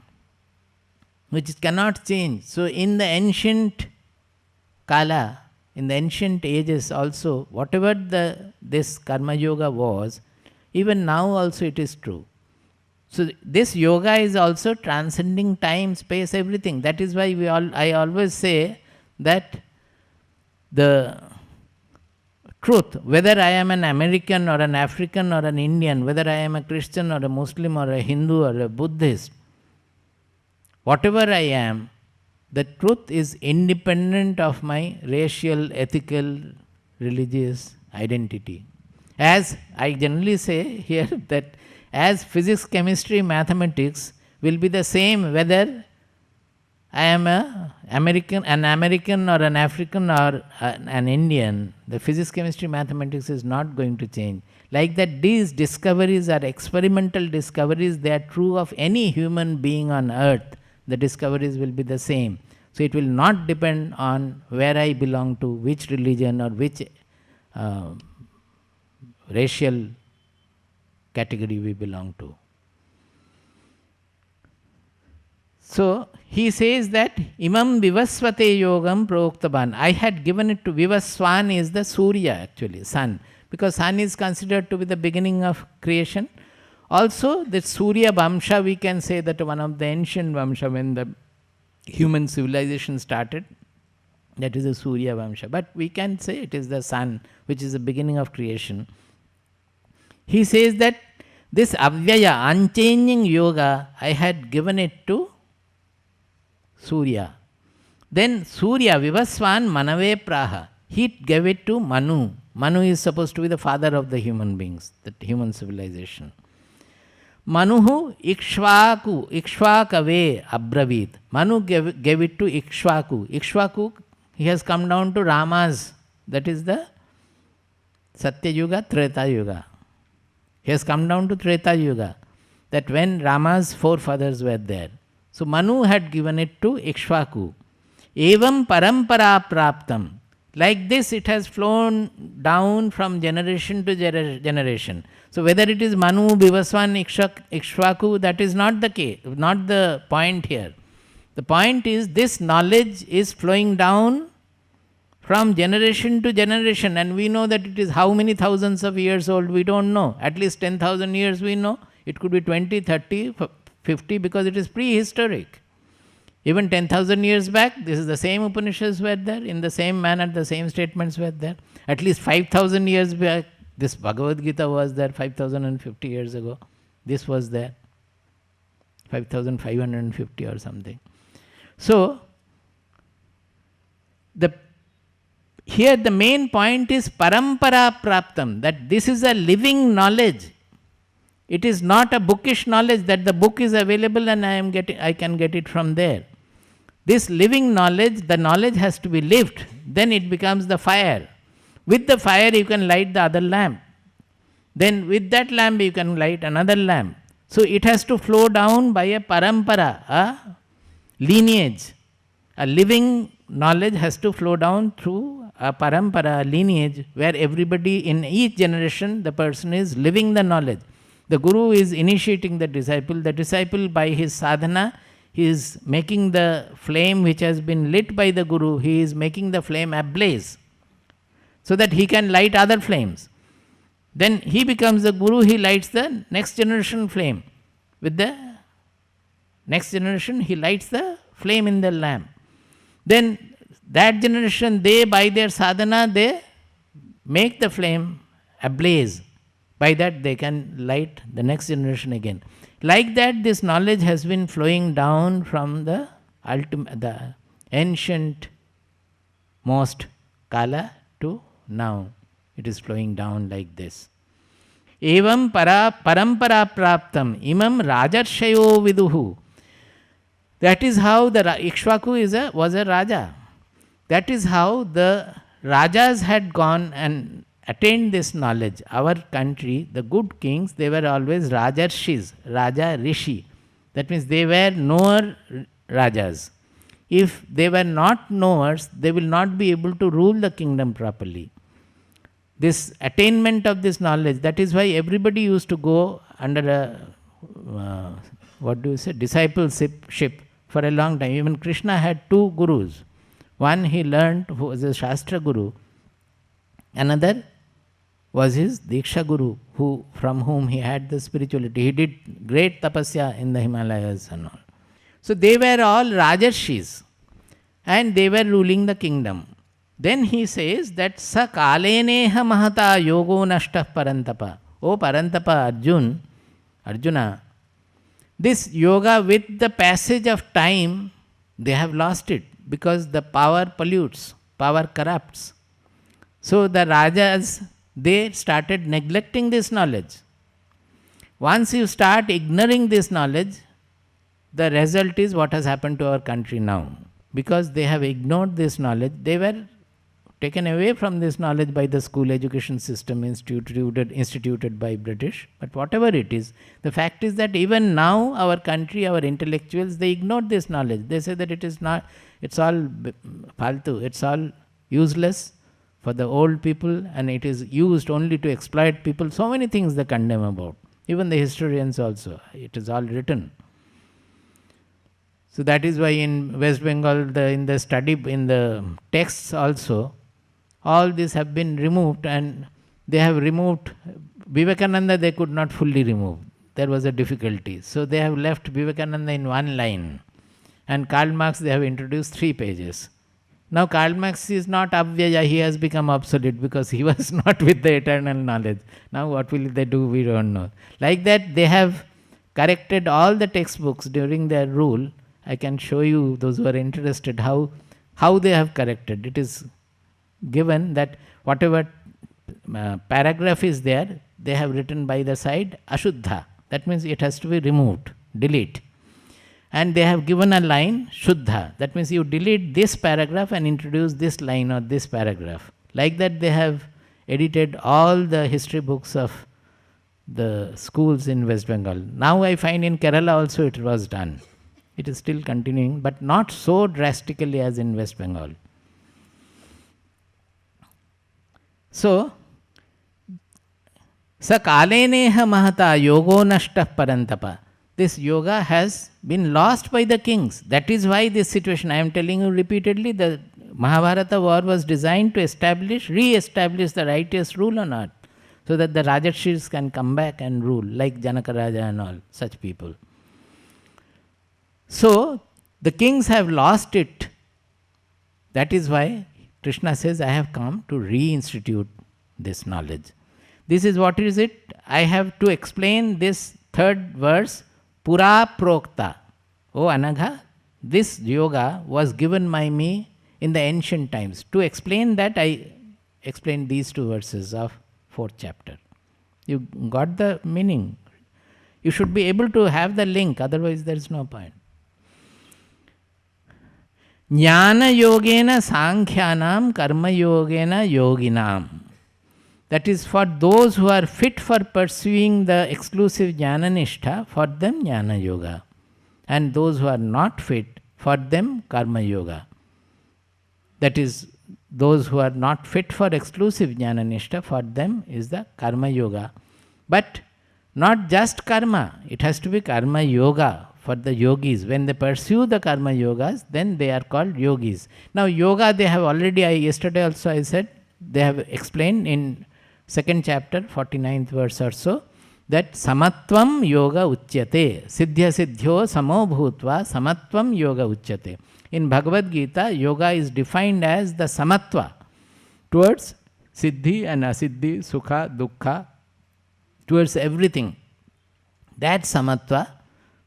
which cannot change. So in the ancient Kala, in the ancient ages also, whatever this karma yoga was, even now also it is true. So this yoga is also transcending time, space, everything. That is why I always say that the truth, whether I am an American or an African or an Indian, whether I am a Christian or a Muslim or a Hindu or a Buddhist, whatever I am, the truth is independent of my racial, ethical, religious identity. As I generally say here, that as physics, chemistry, mathematics will be the same whether I am an American or an African or an Indian, the physics, chemistry, mathematics is not going to change. Like that, these discoveries are experimental discoveries. They are true of any human being on earth. The discoveries will be the same. So it will not depend on where I belong to, which religion or which racial category we belong to. So he says that imam vivasvate yogam proktavan. I had given it to Vivaswan is the Surya actually, sun, because sun is considered to be the beginning of creation. Also, the Surya Vamsha, we can say that one of the ancient Vamsha, when the human civilization started, that is the Surya Vamsha. But we can say it is the sun, which is the beginning of creation. He says that this avyaya, unchanging yoga, I had given it to Surya. Then Surya, Vivaswan Manave Praha, he gave it to Manu. Manu is supposed to be the father of the human beings, the human civilization. Manuhu Ikshvakave Abravit. Manu gave it to Ikshvaku. Ikshvaku, he has come down to Rama's, that is the Satya Yuga, Treta Yuga. He has come down to Treta Yuga, that when Rama's forefathers were there. So Manu had given it to Ikshvaku. Evam parampara praptam. Like this, it has flown down from generation to generation. So whether it is Manu, Vivaswan, Ikshvaku, that is not the case, not the point here. The point is this knowledge is flowing down from generation to generation, and we know that it is how many thousands of years old, we don't know. At least 10,000 years we know. It could be 20, 30, 50, because it is prehistoric. Even 10,000 years back, this is the same Upanishads were there, in the same manner the same statements were there. At least 5,000 years back, this Bhagavad Gita was there 5,050 years ago. This was there, 5,550 or something. So, here the main point is parampara praptam, that this is a living knowledge. It is not a bookish knowledge that the book is available and I can get it from there. This living knowledge, the knowledge has to be lived. Then it becomes the fire. With the fire you can light the other lamp. Then with that lamp you can light another lamp. So it has to flow down by a parampara, a lineage. A living knowledge has to flow down through a parampara, lineage, where everybody in each generation, the person is living the knowledge. The guru is initiating the disciple by his sadhana, he is making the flame which has been lit by the guru, he is making the flame ablaze so that he can light other flames. Then he becomes the guru, he lights the next generation flame. With the next generation, he lights the flame in the lamp. Then that generation, they by their sadhana, they make the flame ablaze. By that they can light the next generation again. Like that, this knowledge has been flowing down from the ancient most Kala to now. It is flowing down like this. Evam parampara praptam imam rajarshayo viduhu. That is how the Ikshvaku was a Raja. That is how the Rajas had gone and attained this knowledge. Our country, the good kings, they were always Rajarshis, Raja Rishi. That means they were knower Rajas. If they were not knowers, they will not be able to rule the kingdom properly. This attainment of this knowledge, that is why everybody used to go under a, discipleship for a long time. Even Krishna had two gurus. One he learned, who was a Shastra guru. Another was his Diksha guru, from whom he had the spirituality. He did great tapasya in the Himalayas and all. So they were all Rajarshis and they were ruling the kingdom. Then he says that sa kaleneha mahata yogo nashtah parantapa. O Parantapa Arjuna, this yoga with the passage of time, they have lost it because the power pollutes, power corrupts. So the Rajas, they started neglecting this knowledge. Once you start ignoring this knowledge, the result is what has happened to our country now. Because they have ignored this knowledge, they were taken away from this knowledge by the school education system instituted by British. But whatever it is, the fact is that even now our country, our intellectuals, they ignore this knowledge. They say that it is not, it's all phaltu, it's all useless for the old people and it is used only to exploit people. So many things they condemn about. Even the historians also, it is all written. So that is why in West Bengal, in the texts also, all these have been removed and they have removed Vivekananda, they could not fully remove. There was a difficulty. So they have left Vivekananda in one line. And Karl Marx, they have introduced 3 pages. Now Karl Marx is not Avyaya, he has become obsolete because he was not with the eternal knowledge. Now what will they do, we don't know. Like that, they have corrected all the textbooks during their rule. I can show you, those who are interested, how they have corrected. It is given that whatever paragraph is there, they have written by the side Ashuddha. That means it has to be removed, delete. And they have given a line Shuddha. That means you delete this paragraph and introduce this line or this paragraph. Like that they have edited all the history books of the schools in West Bengal. Now I find in Kerala also it was done. It is still continuing, but not so drastically as in West Bengal. So, sa kaleneha mahata yogo nashtah parantapa. This yoga has been lost by the kings. That is why this situation, I am telling you repeatedly, the Mahabharata war was designed to re-establish the righteous rule on earth, so that the Rajarshis can come back and rule, like Janaka Raja and all such people. So, the kings have lost it. That is why Krishna says, I have come to reinstitute this knowledge. This is what is it? I have to explain this third verse, Pura Prokta. O Anagha, this yoga was given by me in the ancient times. To explain that, I explained these 2 verses of 4th chapter. You got the meaning. You should be able to have the link, otherwise there is no point. Jnana yogena sankhyanam karma yogena yoginam. That is for those who are fit for pursuing the exclusive jnana nishtha, for them jnana yoga. And those who are not fit, for them karma yoga. That is those who are not fit for exclusive jnana nishta, for them is the karma yoga. But not just karma, it has to be karma yoga for the yogis. When they pursue the karma yogas, then they are called yogis. Now yoga they have already, yesterday also I said, they have explained in second chapter, 49th verse or so, that samatvam yoga uchyate, siddhya siddhyo samo bhutva samatvam yoga uchyate. In Bhagavad Gita, yoga is defined as the samatva towards siddhi and asiddhi, sukha, dukkha, towards everything. That samatva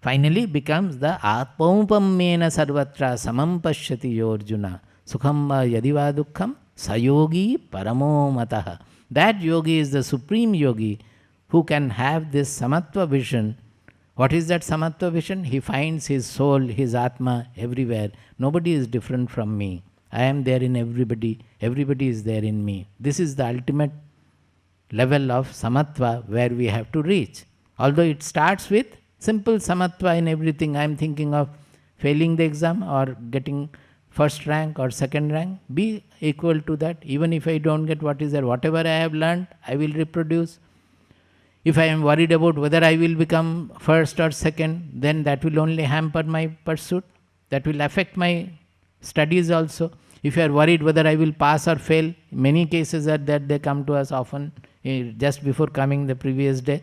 finally becomes the atmaupammena sarvatra samam pashyati yorjuna sukham va yadiva dukkham sayogi paramo matah. That yogi is the supreme yogi who can have this samatva vision. What is that samatva vision? He finds his soul, his atma everywhere. Nobody is different from me. I am there in everybody. Everybody is there in me. This is the ultimate level of samatva where we have to reach. Although it starts with simple samatva in everything. I am thinking of failing the exam or getting first rank or second rank. Be equal to that. Even if I don't get what is there, whatever I have learned, I will reproduce. If I am worried about whether I will become first or second, then that will only hamper my pursuit. That will affect my studies also. If you are worried whether I will pass or fail, many cases are that they come to us often. Just before coming the previous day,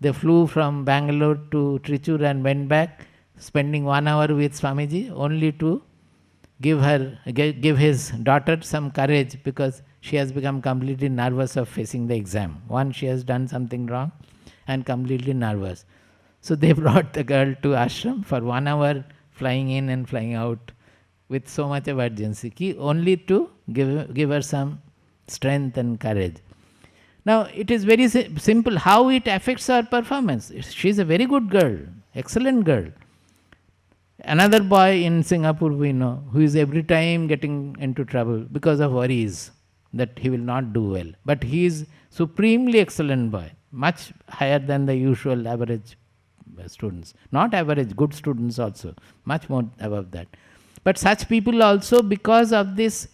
they flew from Bangalore to Trichur and went back, spending 1 hour with Swamiji only to give his daughter some courage, because she has become completely nervous of facing the exam. One, she has done something wrong and completely nervous. So they brought the girl to ashram for 1 hour, flying in and flying out with so much of urgency, only to give her some strength and courage. Now it is very simple how it affects our performance. She is a very good girl, excellent girl. Another boy in Singapore we know, who is every time getting into trouble because of worries that he will not do well. But he is supremely excellent boy, much higher than the usual average students. Not average, good students also, much more above that. But such people also, because of this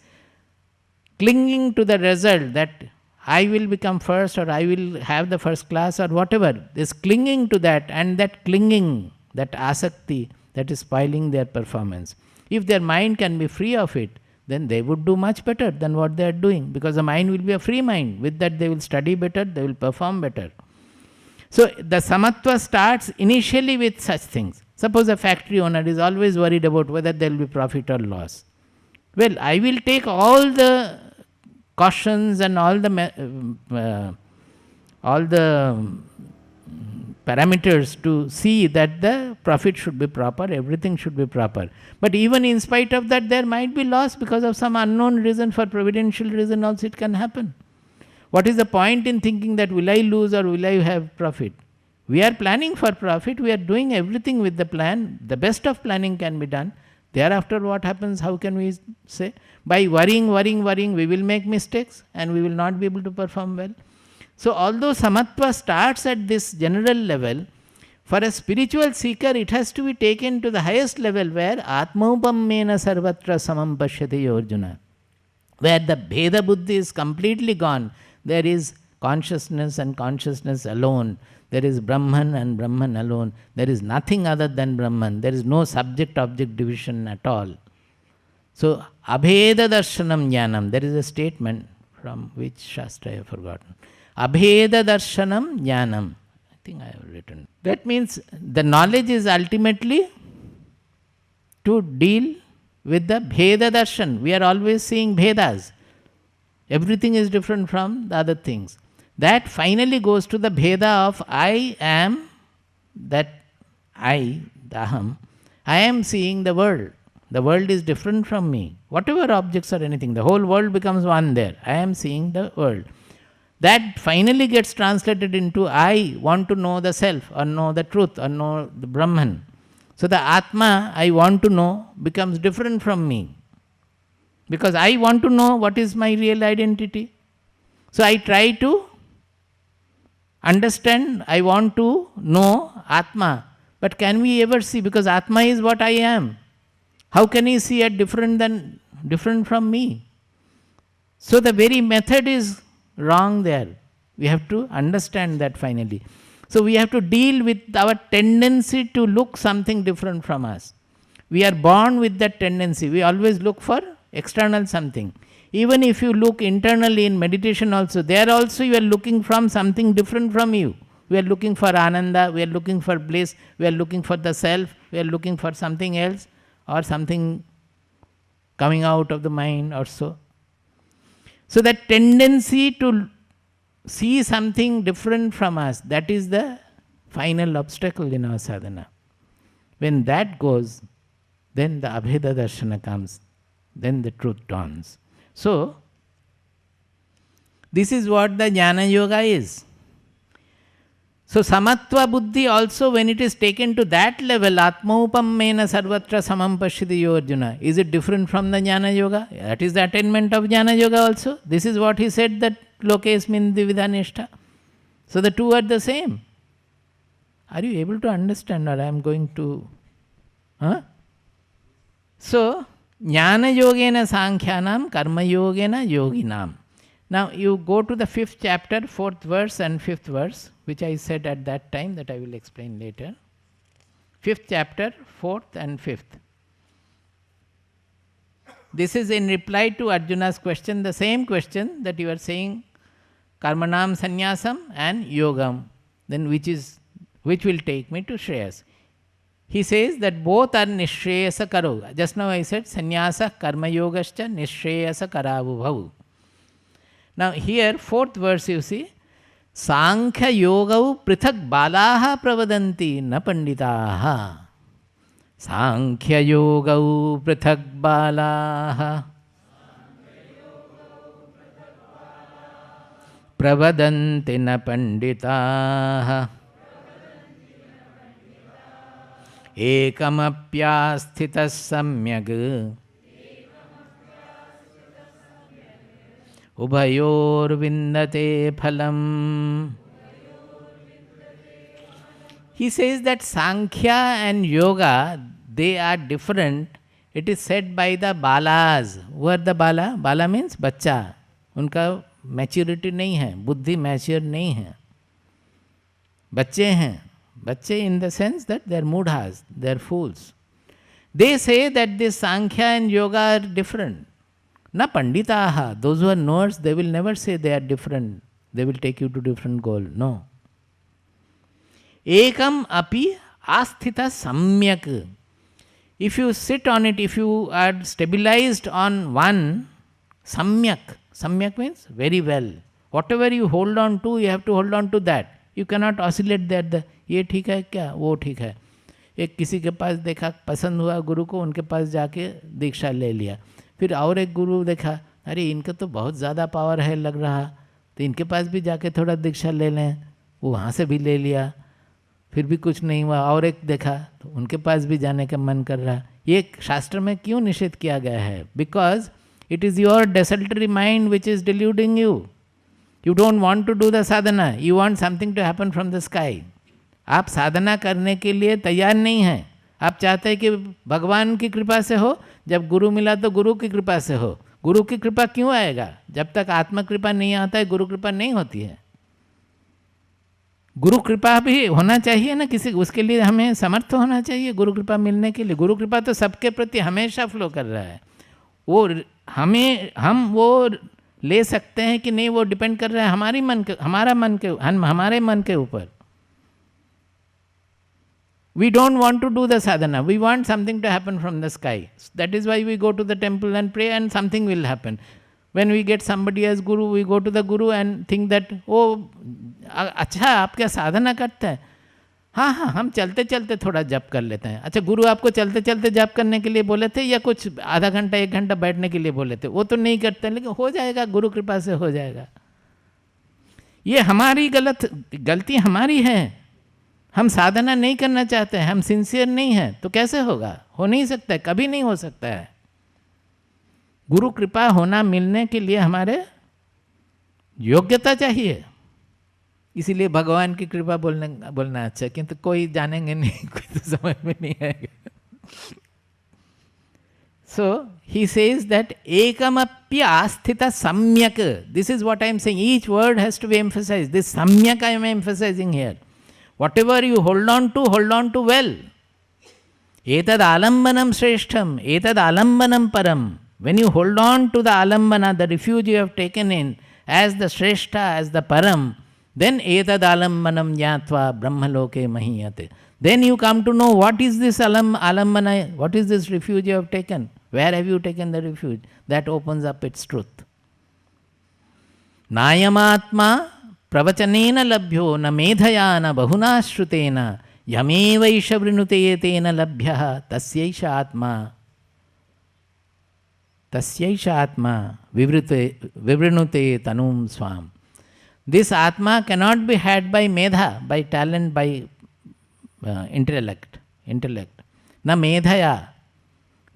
clinging to the result that I will become first or I will have the first class or whatever, this clinging to that, and that clinging, that asakti, that is spoiling their performance. If their mind can be free of it, then they would do much better than what they are doing, because the mind will be a free mind. With that they will study better, they will perform better. So the samatva starts initially with such things. Suppose a factory owner is always worried about whether there will be profit or loss. Well, I will take all the cautions and all the parameters to see that the profit should be proper, everything should be proper. But even in spite of that, there might be loss because of some unknown reason. For providential reason also it can happen. What is the point in thinking that will I lose or will I have profit? We are planning for profit, we are doing everything with the plan. The best of planning can be done. Thereafter what happens, how can we say? By worrying, we will make mistakes and we will not be able to perform well. So although samatva starts at this general level, for a spiritual seeker it has to be taken to the highest level, where atmaupammena sarvatra samam pashyati Arjuna, where the bheda buddhi is completely gone. There is consciousness and consciousness alone. There is Brahman and Brahman alone. There is nothing other than Brahman. There is no subject-object division at all. So, abheda darshanam jnanam. There is a statement from which Shastra I have forgotten. Abheda darshanam jnanam. I think I have written. That means the knowledge is ultimately to deal with the bheda darshan. We are always seeing bhedas. Everything is different from the other things. That finally goes to the bheda of I am, that I, the aham, I am seeing the world. The world is different from me. Whatever objects or anything, the whole world becomes one there. I am seeing the world. That finally gets translated into I want to know the self, or know the truth, or know the Brahman. So the Atma I want to know becomes different from me, because I want to know what is my real identity. So I try to understand, I want to know Atma. But can we ever see? Because Atma is what I am. How can he see it different from me? So the very method is wrong there. We have to understand that finally. So we have to deal with our tendency to look something different from us. We are born with that tendency. We always look for external something. Even if you look internally in meditation also, there also you are looking from something different from you. We are looking for ananda, we are looking for bliss, we are looking for the self, we are looking for something else or something coming out of the mind or so. So that tendency to see something different from us, that is the final obstacle in our sadhana. When that goes, then the Abheda Darshana comes, then the truth dawns. So, this is what the Jnana Yoga is. So, Samatva Buddhi also, when it is taken to that level, Atmaupammena Sarvatra Samam Pashyati Arjuna, is it different from the Jnana Yoga? That is the attainment of Jnana Yoga also. This is what he said, that Lokesmin Dividanishta. So, the two are the same. Are you able to understand, or I am going to... So, Jnana Yogena Sankhyanam, Karma Yogena Yoginam. Now, you go to the 5th chapter, 4th verse and 5th verse, which I said at that time, that I will explain later. 5th chapter, 4th and 5th. This is in reply to Arjuna's question, the same question that you are saying, Karmanam Sannyasam and Yogam, then which will take me to Shreyas. He says that both are Nishreyasa Karo. Just now I said Sannyasa Karma Yogascha Nishreyasa Karavu Bhavu. Now here 4th verse you see, Sankhya Yogau Prithak Balaha Pravadanti Na Panditaha. Sankhya Yogau Prithak Balaha Pravadanti Na Panditaha. Ekamapyasthitas samyag Ubhayor vindate phalam. He says that Sankhya and Yoga, they are different. It is said by the Balas. Who are the Bala? Bala means बच्चा. उनका maturity नहीं है, बुद्धि mature नहीं है, बच्चे हैं. Bacche in the sense that they are mudhas, they are fools. They say that this Sankhya and Yoga are different. Na panditaha, those who are knowers, they will never say they are different. They will take you to different goal. No. Ekam api asthita samyak. If you sit on it, if you are stabilized on one, samyak. Samyak means very well. Whatever you hold on to, you have to hold on to that. You cannot oscillate that. ये ठीक है क्या, वो ठीक है. एक किसी के पास देखा, पसंद हुआ गुरु को, उनके पास जाके दीक्षा ले लिया. फिर और एक गुरु देखा, अरे इनका तो बहुत ज़्यादा पावर है लग रहा, तो इनके पास भी जाके थोड़ा दीक्षा ले लें. वो वहाँ से भी ले लिया, फिर भी कुछ नहीं हुआ. और एक देखा तो उनके पास भी जाने का मन कर रहा. ये शास्त्र में क्यों निषेध किया गया है? Because it is your desultory mind which is deluding you. You don't want to do the sadhana, you want something to happen from the sky. आप साधना करने के लिए तैयार नहीं हैं. आप चाहते हैं कि भगवान की कृपा से हो, जब गुरु मिला तो गुरु की कृपा से हो. गुरु की कृपा क्यों आएगा? जब तक आत्म कृपा नहीं आता है, गुरु कृपा नहीं होती है. गुरु कृपा भी होना चाहिए ना किसी, उसके लिए हमें समर्थ होना चाहिए गुरु कृपा मिलने के लिए. गुरु कृपा तो सबके प्रति हमेशा फ्लो कर रहा है. वो हम वो ले सकते हैं कि नहीं, वो डिपेंड कर रहा है हमारे मन के ऊपर. We don't want to do the sadhana. We want something to happen from the sky. That is why we go to the temple and pray and something will happen. When we get somebody as guru, we go to the guru and think that, oh, अच्छा आप क्या साधना करते हैं? हाँ, हम चलते चलते थोड़ा जप कर लेते हैं. अच्छा, गुरु आपको चलते चलते जप करने के लिए बोले थे या कुछ आधा घंटा 1 घंटा बैठने के लिए बोले थे? वो तो नहीं करते, लेकिन हो जाएगा, गुरु कृपा से हो जाएगा. ये हमारी गलती हमारी है. हम साधना नहीं करना चाहते हैं, हम सिंसियर नहीं हैं, तो कैसे होगा? हो नहीं सकता है, कभी नहीं हो सकता है. गुरु कृपा होना मिलने के लिए हमारे योग्यता चाहिए. इसीलिए भगवान की कृपा बोलना अच्छा, किंतु कोई जानेंगे नहीं, कोई तो समझ में नहीं आएगा. So he says that ekamapya asthita samyak. This is what I am saying. Each word has to be emphasized. This samyak I am emphasizing here. Whatever you hold on to well. Etad alambanam shreshtham, etad alambanam param. When you hold on to the alambana, the refuge you have taken in, as the shrestha, as the param, then etad alambanam jnatva brahmaloke mahiyate. Then you come to know what is this alambana, what is this refuge you have taken, where have you taken the refuge. That opens up its truth. Nayamatma pravachanena labhyo na medhaya na bahuna shrutena yamevaisha vrinute tena labhyaha tasyaisha atma vivrinute tanum swam. This atma cannot be had by medha, by talent, by intellect. Na medhaya,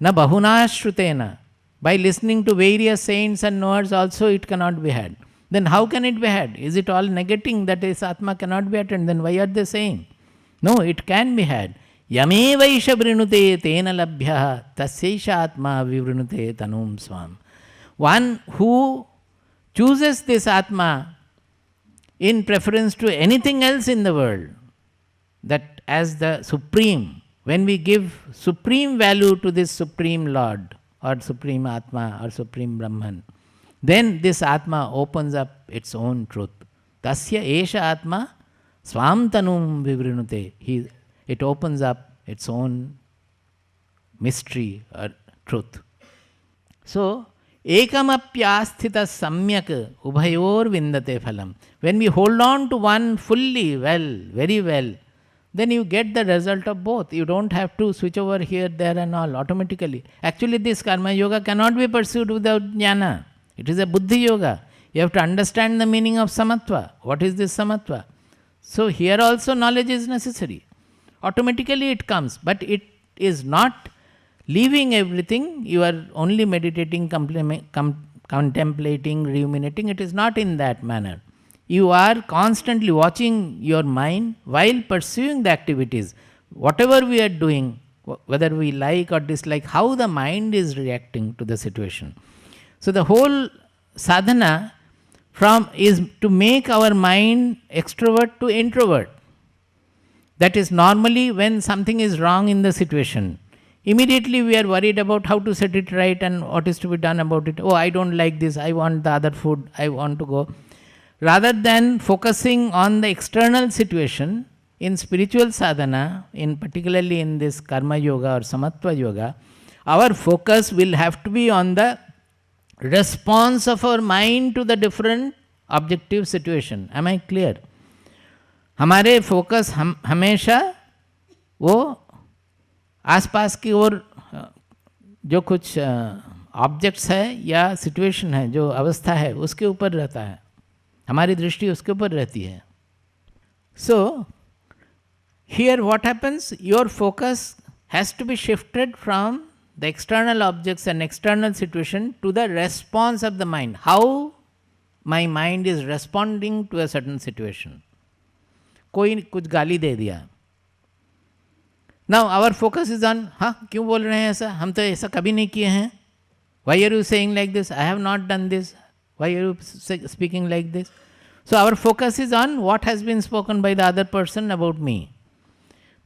na bahuna shrutena. By listening to various saints and knowers also it cannot be had. Then how can it be had? Is it all negating that this atma cannot be attained? Then why are they saying? No, it can be had. Yamevaisha vrinute tena labhyaha tasyaisha atma vivrinute tanum swam. One who chooses this atma in preference to anything else in the world, that as the supreme, when we give supreme value to this supreme Lord or supreme Atma or supreme Brahman, then this Atma opens up its own truth. Tasya esha Atma swam tanum vivrinute. It opens up its own mystery or truth. So, ekamapyasthita samyak ubhayor vindate phalam. When we hold on to one fully, well, very well, then you get the result of both. You don't have to switch over here, there and all automatically. Actually, this karma yoga cannot be pursued without jnana. It is a buddhi yoga. You have to understand the meaning of samatva. What is this samatva? So here also knowledge is necessary. Automatically it comes, but it is not leaving everything. You are only meditating, contemplating, ruminating. It is not in that manner. You are constantly watching your mind while pursuing the activities. Whatever we are doing, whether we like or dislike, how the mind is reacting to the situation. So the whole sadhana is to make our mind extrovert to introvert. That is normally when something is wrong in the situation. Immediately we are worried about how to set it right and what is to be done about it. Oh, I don't like this, I want the other food, I want to go. Rather than focusing on the external situation, in spiritual sadhana, particularly in this karma yoga or samatva yoga, our focus will have to be on the response of our mind to the different objective situation. Am I clear? हमारे focus हमेशा वो आसपास की ओर जो कुछ objects है या situation है, जो अवस्था है, उसके ऊपर रहता है. हमारी दृष्टि उसके ऊपर रहती है. So, here what happens? Your focus has to be shifted from the external objects and external situation to the response of the mind. How my mind is responding to a certain situation. कोई कुछ गाली दे दिया. Now our focus is on, हाँ क्यों बोल रहे हैं ऐसा, हम तो ऐसा कभी नहीं किए हैं. Why are you saying like this? I have not done this. Why are you speaking like this? So our focus is on what has been spoken by the other person about me.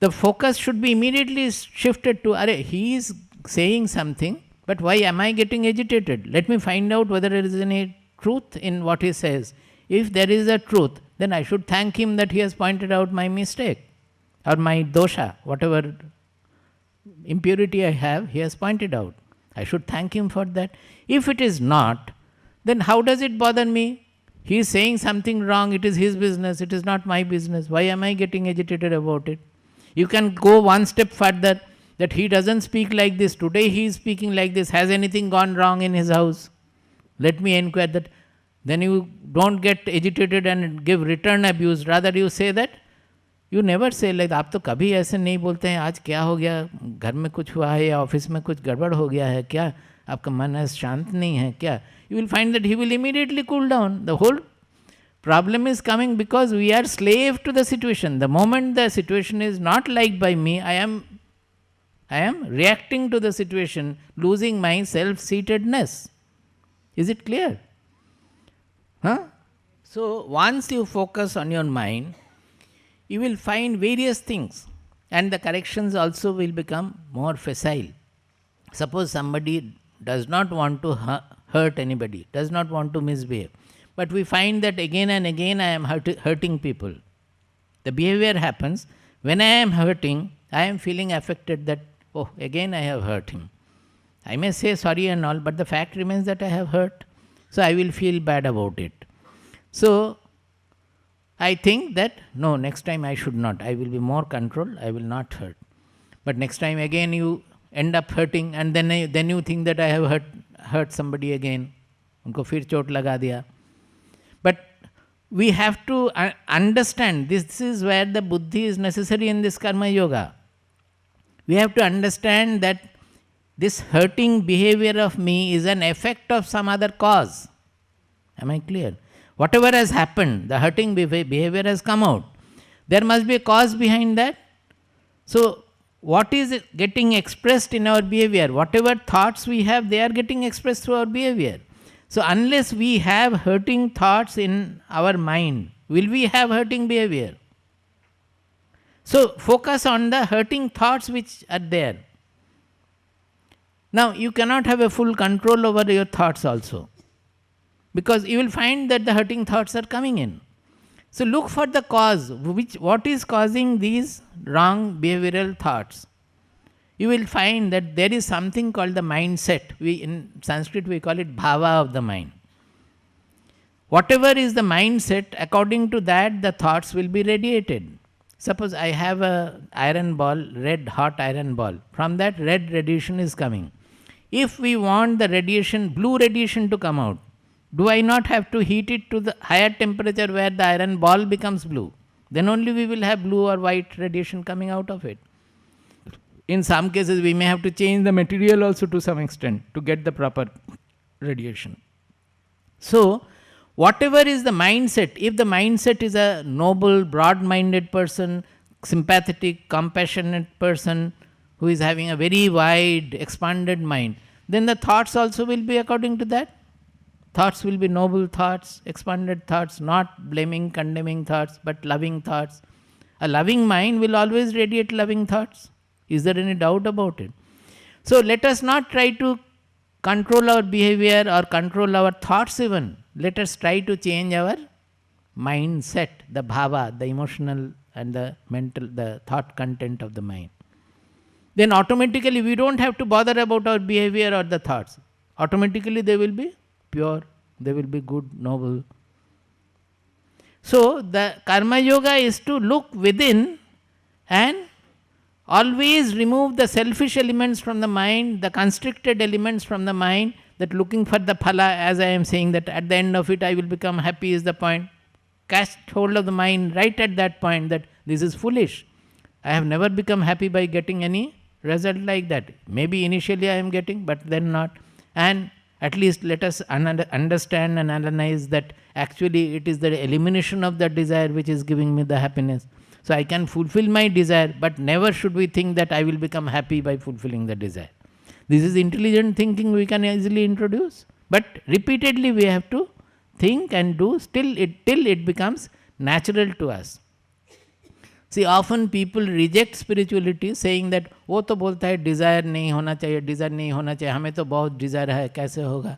The focus should be immediately shifted to, he is saying something, but why am I getting agitated? Let me find out whether there is any truth in what he says. If there is a truth, then I should thank him that he has pointed out my mistake or my dosha, whatever impurity I have, he has pointed out. I should thank him for that. If it is not, then how does it bother me? He is saying something wrong, it is his business, it is not my business. Why am I getting agitated about it? You can go one step further, that he doesn't speak like this, today he is speaking like this. Has anything gone wrong in his house? Let me inquire that. Then you don't get agitated and give return abuse. Rather you say that, you never say like, आप तो कभी ऐसे नहीं बोलते हैं, आज क्या हो गया, घर में कुछ हुआ है या ऑफिस में कुछ गड़बड़ हो गया है क्या, आपका मन है शांत नहीं है क्या. You will find that he will immediately cool down. The whole problem is coming because we are slave to the situation. The moment the situation is not liked by me, I I am reacting to the situation, losing my self-seatedness. Is it clear? Huh? So once you focus on your mind, you will find various things, and the corrections also will become more facile. Suppose somebody does not want to hurt anybody, does not want to misbehave, but we find that again and again I am hurting people. The behavior happens. When I am hurting, I am feeling affected that, oh, again I have hurt him. I may say sorry and all, but the fact remains that I have hurt. So I will feel bad about it. So I think that, no, next time I should not. I will be more controlled. I will not hurt. But next time again you end up hurting, and then you think that I have hurt somebody again. उनको फिर चोट लगा दिया. But we have to understand, this is where the buddhi is necessary in this karma yoga. We have to understand that this hurting behavior of me is an effect of some other cause. Am I clear? Whatever has happened, the hurting behavior has come out. There must be a cause behind that. So, what is getting expressed in our behavior? Whatever thoughts we have, they are getting expressed through our behavior. So, unless we have hurting thoughts in our mind, will we have hurting behavior? So, focus on the hurting thoughts which are there. Now, you cannot have a full control over your thoughts also, because you will find that the hurting thoughts are coming in. So look for the cause, what is causing these wrong behavioral thoughts. You will find that there is something called the mindset. In Sanskrit we call it bhava of the mind. Whatever is the mindset, according to that the thoughts will be radiated. Suppose I have an iron ball, red hot iron ball. From that red radiation is coming. If we want the radiation, blue radiation to come out, do I not have to heat it to the higher temperature where the iron ball becomes blue? Then only we will have blue or white radiation coming out of it. In some cases, we may have to change the material also to some extent to get the proper radiation. So, whatever is the mindset, if the mindset is a noble, broad-minded person, sympathetic, compassionate person who is having a very wide, expanded mind, then the thoughts also will be according to that. Thoughts will be noble thoughts, expanded thoughts, not blaming, condemning thoughts, but loving thoughts. A loving mind will always radiate loving thoughts. Is there any doubt about it? So let us not try to control our behavior or control our thoughts even. Let us try to change our mindset, the bhava, the emotional and the mental, the thought content of the mind. Then automatically we don't have to bother about our behavior or the thoughts. Automatically they will be pure, they will be good, noble. So the karma yoga is to look within and always remove the selfish elements from the mind, the constricted elements from the mind, that looking for the phala, as I am saying that at the end of it I will become happy is the point. Catch hold of the mind right at that point that this is foolish. I have never become happy by getting any result like that. Maybe initially I am getting, but then not. And at least let us understand and analyze that actually it is the elimination of that desire which is giving me the happiness. So I can fulfill my desire, but never should we think that I will become happy by fulfilling the desire. This is intelligent thinking we can easily introduce, but repeatedly we have to think and do till it becomes natural to us. See, often people reject spirituality saying that वो तो बोलता है desire नहीं होना चाहिए, desire नहीं होना चाहिए, हमें तो बहुत डिज़ायर है, कैसे होगा?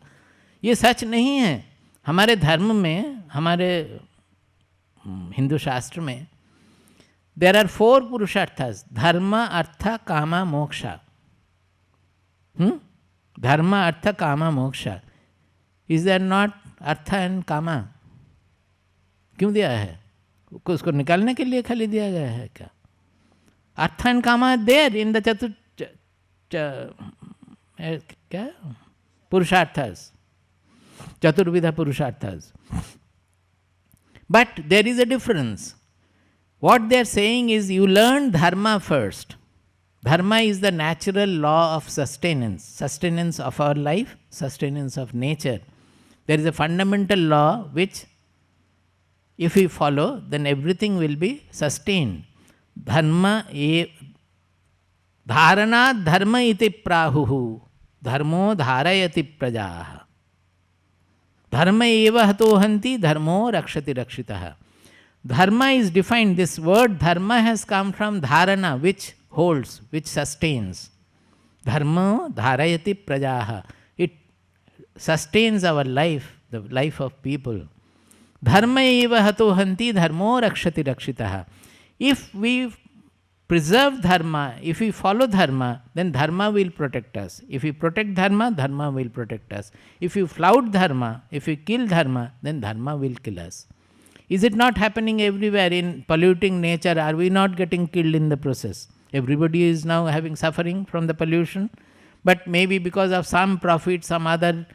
ये सच नहीं है. हमारे धर्म में, हमारे हिंदू शास्त्र में there are 4 purusharthas: dharma, artha, kama, moksha. Dharma, artha, kama, moksha. Is there not artha and kama? क्यों दिया है? उसको निकालने के लिए खाली दिया गया है क्या? Artha and kama are there in the क्या? Purusharthas, Chaturvidha Purusharthas. But there is a difference. What they are saying is you learn dharma first. Dharma is the natural law of sustenance of our life, sustenance of nature. There is a fundamental law which if we follow, then everything will be sustained. Dharma Dharana dharma iti prahuhu. Dharmo dharayati prajaha. Dharma eva hato hanti dharmo rakshati rakshitaha. Dharma is defined, this word dharma has come from dharana, which holds, which sustains. Dharma dharayati prajaha. It sustains our life, the life of people. Dharma eva hato hanti dharmo rakshati rakshitaha. If we preserve dharma, if we follow dharma, then dharma will protect us. If we protect dharma, dharma will protect us. If we flout dharma, if we kill dharma, then dharma will kill us. Is it not happening everywhere in polluting nature? Are we not getting killed in the process? Everybody is now having suffering from the pollution, but maybe because of some profit, some other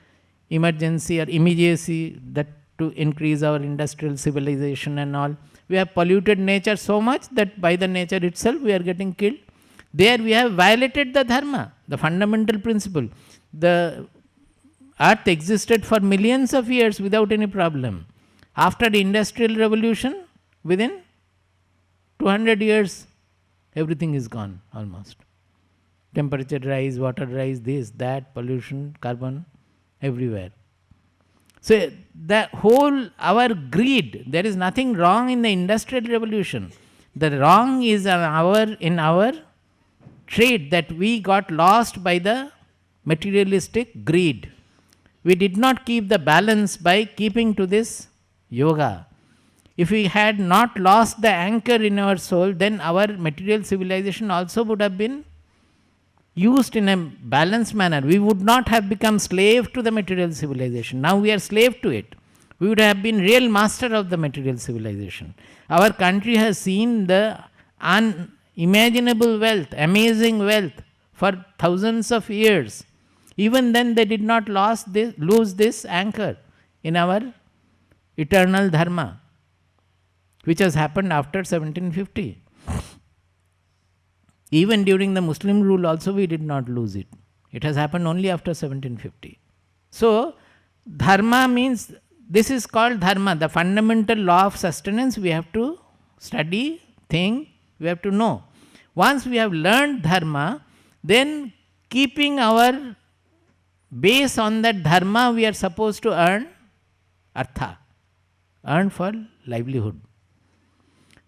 emergency or immediacy, that to increase our industrial civilization and all, we have polluted nature so much that by the nature itself we are getting killed. There we have violated the dharma, the fundamental principle. The earth existed for millions of years without any problem. After the industrial revolution, within 200 years, everything is gone almost. Temperature rise, water rise, this, that, pollution, carbon, everywhere. So the whole, our greed, there is nothing wrong in the industrial revolution. The wrong is in our trade, that we got lost by the materialistic greed. We did not keep the balance by keeping to this yoga. If we had not lost the anchor in our soul, then our material civilization also would have been used in a balanced manner. We would not have become slave to the material civilization. Now we are slave to it. We would have been real master of the material civilization. Our country has seen the unimaginable wealth, amazing wealth for thousands of years. Even then they did not lose this anchor in our eternal dharma, which has happened after 1750. Even during the Muslim rule also we did not lose it. It has happened only after 1750. So, dharma means, this is called dharma, the fundamental law of sustenance. We have to study, think, we have to know. Once we have learned dharma, then keeping our base on that dharma, we are supposed to earn artha, earn for livelihood.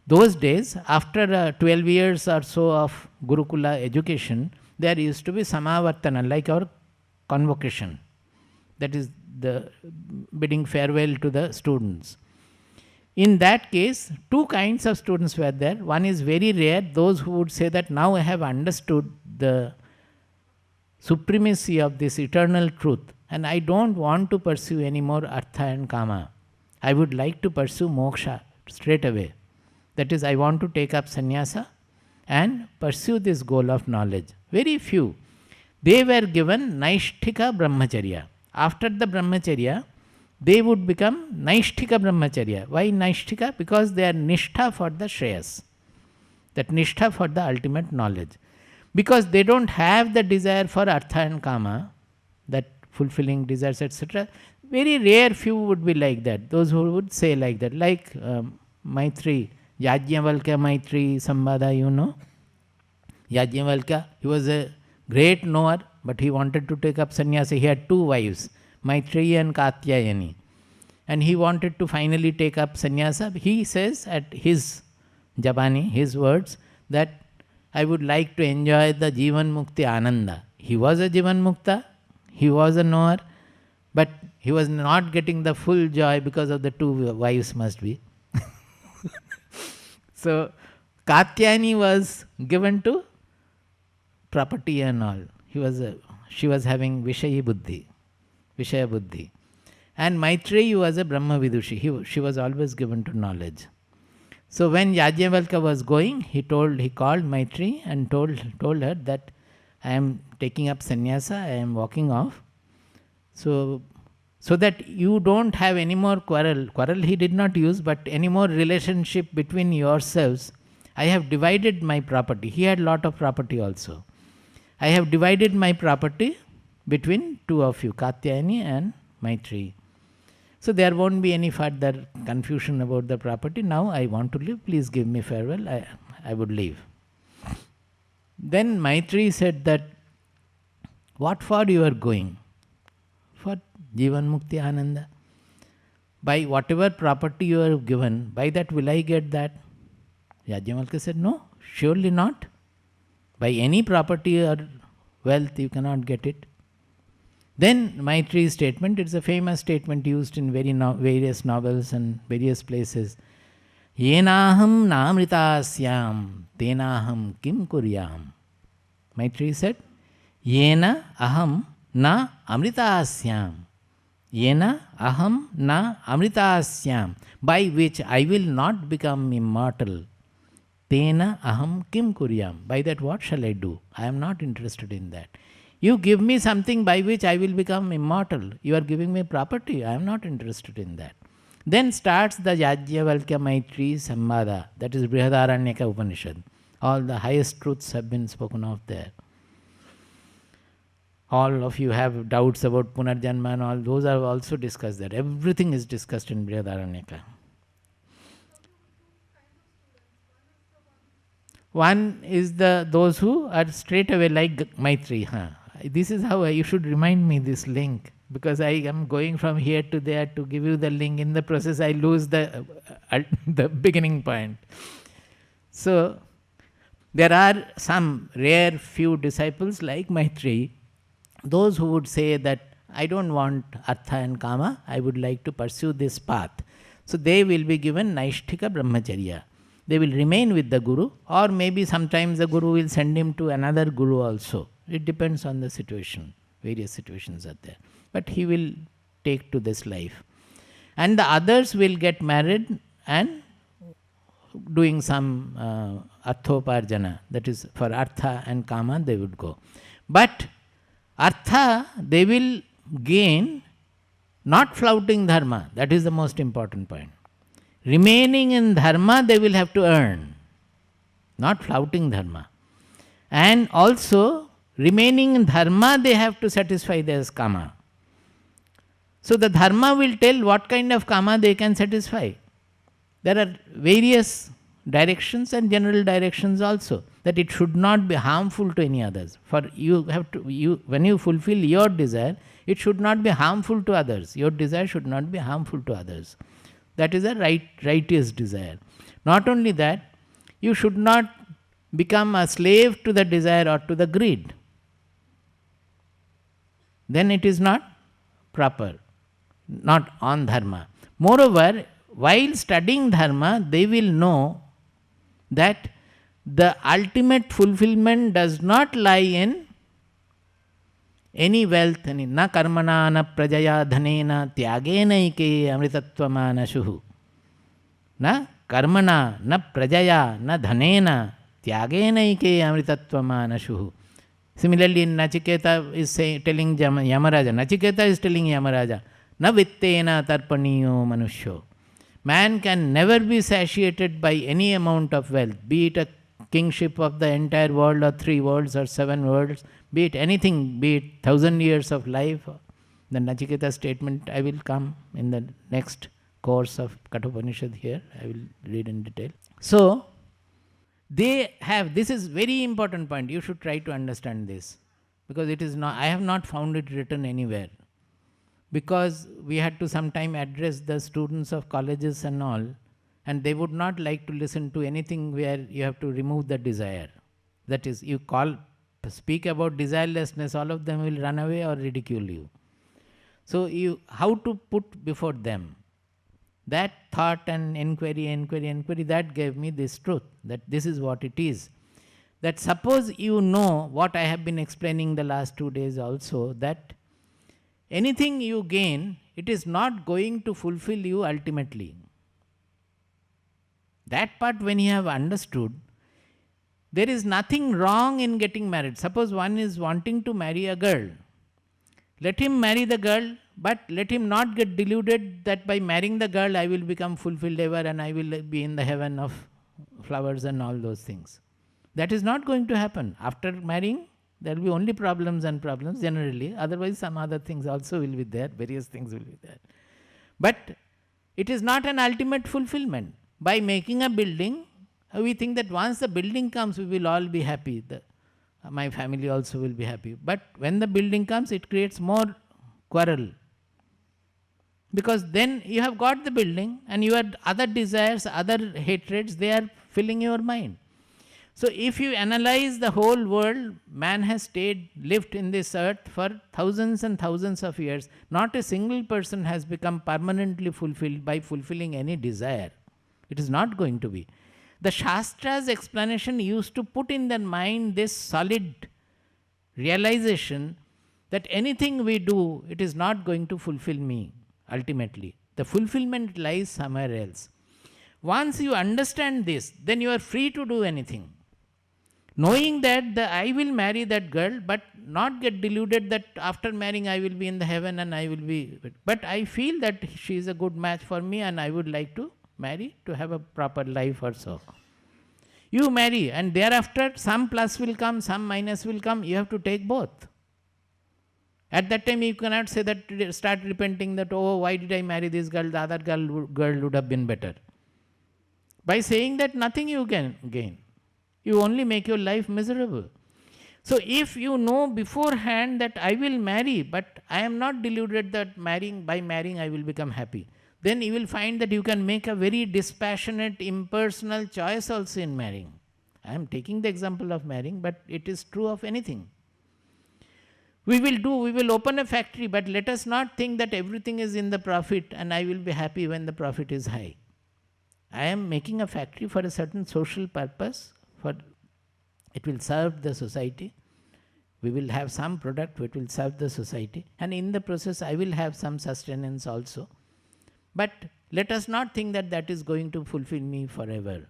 Those days, after 12 years or so of Gurukula education, there used to be Samavartana, like our convocation. That is the bidding farewell to the students. In that case, two kinds of students were there. One is very rare, those who would say that now I have understood the supremacy of this eternal truth, and I don't want to pursue any more artha and kama. I would like to pursue moksha straight away. That is, I want to take up sannyasa and pursue this goal of knowledge. Very few. They were given Naishthika Brahmacharya. After the Brahmacharya, they would become Naishthika Brahmacharya. Why Naishthika? Because they are Nishtha for the Shreyas. That Nishtha for the ultimate knowledge. Because they don't have the desire for artha and kama, that fulfilling desires, etc. Very rare few would be like that. Those who would say like that. Like Maitri, Yajnavalkya Maitri Sambhada, you know. Yajnavalkya, he was a great knower, but he wanted to take up sannyasa. He had two wives, Maitreyi and Katyayani. And he wanted to finally take up sannyasa. He says at his Jabani, his words, that I would like to enjoy the Jivan Mukti Ananda. He was a Jivan Mukta, he was a knower, but he was not getting the full joy because of the two wives must be. So, Katyayani was given to property and all. She was having Vishaya Buddhi. And Maitreyi was a Brahma Vidushi. She was always given to knowledge. So when Yajnavalkya was going, he called Maitreyi and told her that I am taking up sannyasa, I am walking off. So that you don't have any more quarrel he did not use, but any more relationship between yourselves. I have divided my property. He had lot of property also. I have divided my property between two of you, Katyayani and Maitreyi. So there won't be any further confusion about the property. Now I want to leave. Please give me farewell. I would leave. Then Maitri said that, what for you are going? For Jivan Mukti Ananda. By whatever property you are given, by that will I get that? Yajnavalkya said, no, surely not. By any property or wealth you cannot get it. Then Maitri's statement, it's a famous statement used in various novels and various places. Yenaham namritasyam tenaham kim kuryam. Maitri said, Yena aham na amritasyam. Yena aham na amritasyam. By which I will not become immortal. Tena aham kim kuryam. By that what shall I do? I am not interested in that. You give me something by which I will become immortal. You are giving me property. I am not interested in that. Then starts the Yajnavalkya Maitri Samvada. That is Brihadaranyaka Upanishad. All the highest truths have been spoken of there. All of you have doubts about Punarjanma and all. Those are also discussed there. Everything is discussed in Brihadaranyaka. One is those who are straight away like Maitri. This is how you should remind me this link, because I am going from here to there to give you the link. In the process, I lose the beginning point. So, there are some rare few disciples like Maitri, those who would say that I don't want Artha and Kama, I would like to pursue this path. So, they will be given Naishthika Brahmacharya. They will remain with the Guru, or maybe sometimes the Guru will send him to another Guru also. It depends on the situation. Various situations are there. But he will take to this life. And the others will get married and doing some Arthoparjana. That is for Artha and Kama they would go. But Artha they will gain not flouting Dharma. That is the most important point. Remaining in Dharma they will have to earn. Not flouting Dharma. And also remaining in Dharma they have to satisfy their Kama. So the Dharma will tell what kind of Kama they can satisfy. There are various directions and general directions also, that it should not be harmful to any others. For you have to, when you fulfill your desire, it should not be harmful to others. Your desire should not be harmful to others. That is a righteous desire. Not only that, you should not become a slave to the desire or to the greed. Then it is not proper, not on Dharma. Moreover, while studying Dharma, they will know that the ultimate fulfillment does not lie in any wealth, na karmana na prajaya dhanena tyagena ike amritatvamana shuhu. Na karmana na prajaya na dhanena tyagena ike amritatvamana shuhu. Similarly, Nachiketa is telling Yamaraja, Nachiketa is telling Yamaraja, na vittena tarpaniyo manushyo. Man can never be satiated by any amount of wealth, be it a kingship of the entire world or 3 worlds or 7 worlds, be it anything, be it 1,000 years of life. The Nachiketa statement, I will come in the next course of Kathopanishad here, I will read in detail. So, they have, this is very important point, you should try to understand this, because it is not, I have not found it written anywhere. Because we had to sometime address the students of colleges and all, and they would not like to listen to anything where you have to remove the desire. That is, you speak about desirelessness, all of them will run away or ridicule you. So, how to put before them that thought and inquiry, that gave me this truth, that this is what it is. That suppose you know what I have been explaining the last 2 days also, that anything you gain, it is not going to fulfill you ultimately. That part when you have understood, there is nothing wrong in getting married. Suppose one is wanting to marry a girl. Let him marry the girl, but let him not get deluded that by marrying the girl I will become fulfilled ever and I will be in the heaven of flowers and all those things. That is not going to happen. After marrying, there will be only problems and problems generally. Otherwise, some other things also will be there. Various things will be there. But it is not an ultimate fulfillment. By making a building, we think that once the building comes, we will all be happy. my family also will be happy. But when the building comes, it creates more quarrel. Because then you have got the building and your other desires, other hatreds, they are filling your mind. So if you analyze the whole world, man has lived in this earth for thousands and thousands of years. Not a single person has become permanently fulfilled by fulfilling any desire. It is not going to be. The Shastra's explanation used to put in their mind this solid realization that anything we do, it is not going to fulfill me ultimately. The fulfillment lies somewhere else. Once you understand this, then you are free to do anything. Knowing that I will marry that girl, but not get deluded that after marrying I will be in the heaven and I will be. But I feel that she is a good match for me and I would like to marry to have a proper life or so. You marry and thereafter some plus will come, some minus will come. You have to take both. At that time you cannot say that, start repenting that, oh, why did I marry this girl? The other girl would have been better. By saying that, nothing you can gain. You only make your life miserable. So if you know beforehand that I will marry, but I am not deluded that by marrying I will become happy, then you will find that you can make a very dispassionate, impersonal choice also in marrying. I am taking the example of marrying, but it is true of anything. We will open a factory, but let us not think that everything is in the profit and I will be happy when the profit is high. I am making a factory for a certain social purpose, it will serve the society. We will have some product which will serve the society, and in the process I will have some sustenance also. But let us not think that that is going to fulfill me forever.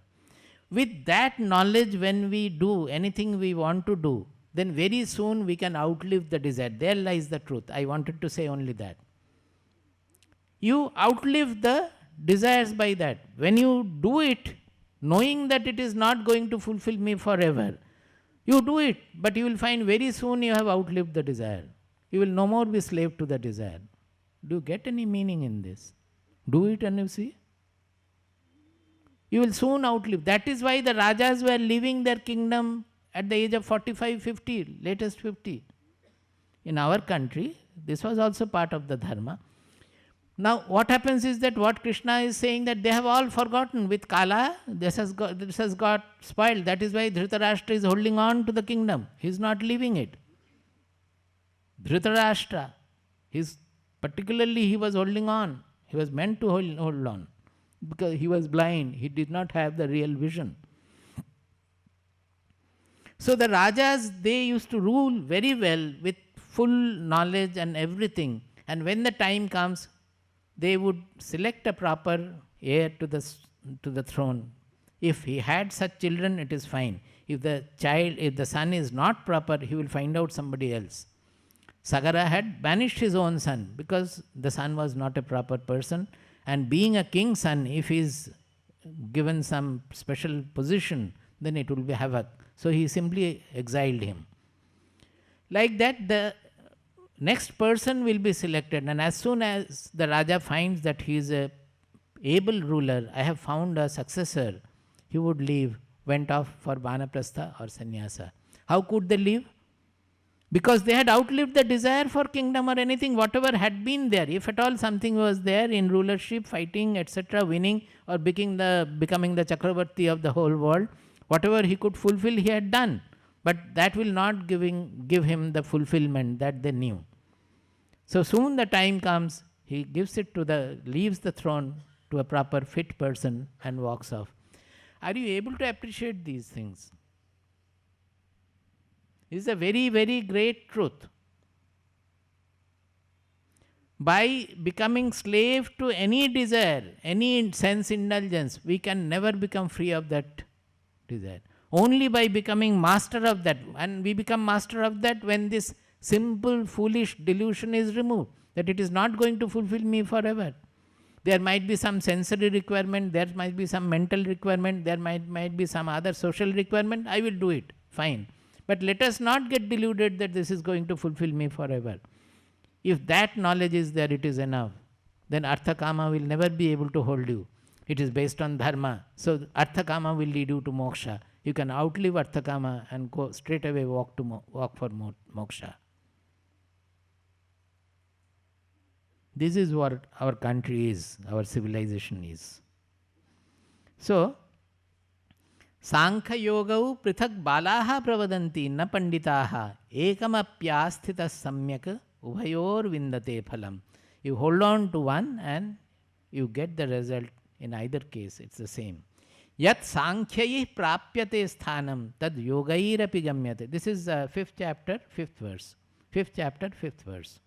With that knowledge, when we do anything we want to do, then very soon we can outlive the desire. There lies the truth. I wanted to say only that. You outlive the desires by that. When you do it, knowing that it is not going to fulfill me forever, you do it, but you will find very soon you have outlived the desire. You will no more be slave to the desire. Do you get any meaning in this? Do it and you see. You will soon outlive. That is why the Rajas were leaving their kingdom at the age of 45, 50, latest 50. In our country, this was also part of the dharma. Now, what happens is that what Krishna is saying, that they have all forgotten. With Kala, this has got spoiled. That is why Dhritarashtra is holding on to the kingdom. He is not leaving it. Dhritarashtra, particularly he was holding on. He was meant to hold on. Because he was blind. He did not have the real vision. So the Rajas, they used to rule very well with full knowledge and everything. And when the time comes, they would select a proper heir to the throne. If he had such children, it is fine. If the son is not proper, he will find out somebody else. Sagara had banished his own son because the son was not a proper person. And being a king's son, if he is given some special position, then it will be havoc. So he simply exiled him. Like that, the next person will be selected, and as soon as the Raja finds that he is a able ruler, I have found a successor, he would leave, went off for Vanaprastha or Sannyasa. How could they leave? Because they had outlived the desire for kingdom or anything, whatever had been there. If at all something was there in rulership, fighting, etc., winning or becoming the Chakravarti of the whole world, whatever he could fulfill, he had done. But that will not give him the fulfillment that they knew. So soon the time comes, he leaves the throne to a proper fit person and walks off. Are you able to appreciate these things? This is a very, very great truth. By becoming slave to any desire, any sense indulgence, we can never become free of that desire. Only by becoming master of that, and we become master of that when this simple, foolish delusion is removed, that it is not going to fulfill me forever. There might be some sensory requirement, there might be some mental requirement, there might be some other social requirement, I will do it, fine. But let us not get deluded that this is going to fulfill me forever. If that knowledge is there, it is enough. Then Artha Kama will never be able to hold you. It is based on dharma. So Artha Kama will lead you to moksha. You can outlive Arthakama and go straight away walk for moksha. This is what our country is, our civilization is. So, Sankhya Yogau Prithak Balaha Pravadanti Na Panditaha Ekamapyasthita Samyak Ubhayor Vindate Phalam. You hold on to one and you get the result. In either case, it's the same. Yat Sankhyayi Prapyate Sthanam Tad Yogairapi Gamyate. This is 5th chapter, 5th verse. 5th chapter, 5th verse,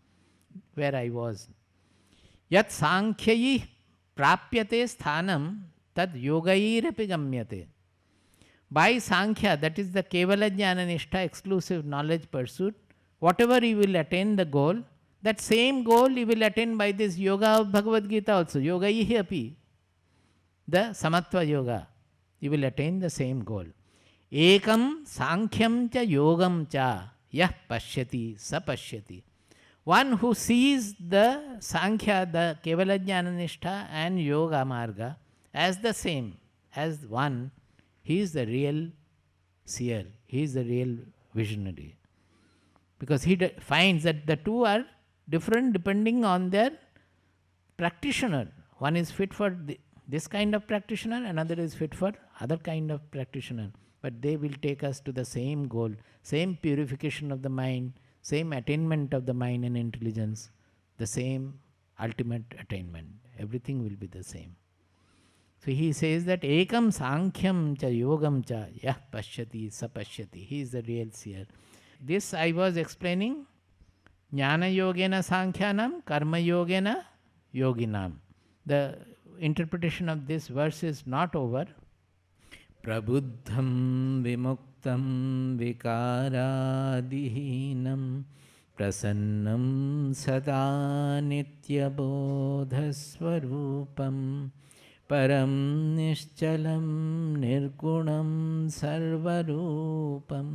where I was. Yat Sankhyayi Prapyate Sthanam Tad Yogairapi Gamyate. By Sankhya, that is the Kevala Jnana Nishtha, exclusive knowledge pursuit, whatever you will attain the goal, that same goal you will attain by this yoga of Bhagavad Gita also. Yoga ihi api. The Samatva Yoga. You will attain the same goal. Ekam Sankhyam cha Yogam cha yah pashyati sa pashyati. One who sees the Sankhya, the Kevala Jnana Nishtha and Yoga Marga as the same, as one, he is the real seer, he is the real visionary. Because he finds that the two are different depending on their practitioner. One is fit for this kind of practitioner, another is fit for other kind of practitioner. But they will take us to the same goal, same purification of the mind, same attainment of the mind and intelligence, the same ultimate attainment. Everything will be the same. So he says that Ekam Sankhyam cha Yogam cha yah pashyati sa pashyati. He is the real seer. This I was explaining. Jnana Yogena Sankhyanam, Karma Yogena Yoginam. The interpretation of this verse is not over. Prabuddham vimuktam vikaradihinam prasannam sada nitya bodhasvarupam param nischalam nirgunam sarvarupam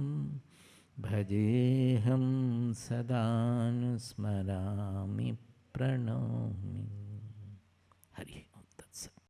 bhajeham sadanusmarami pranomi. Hari.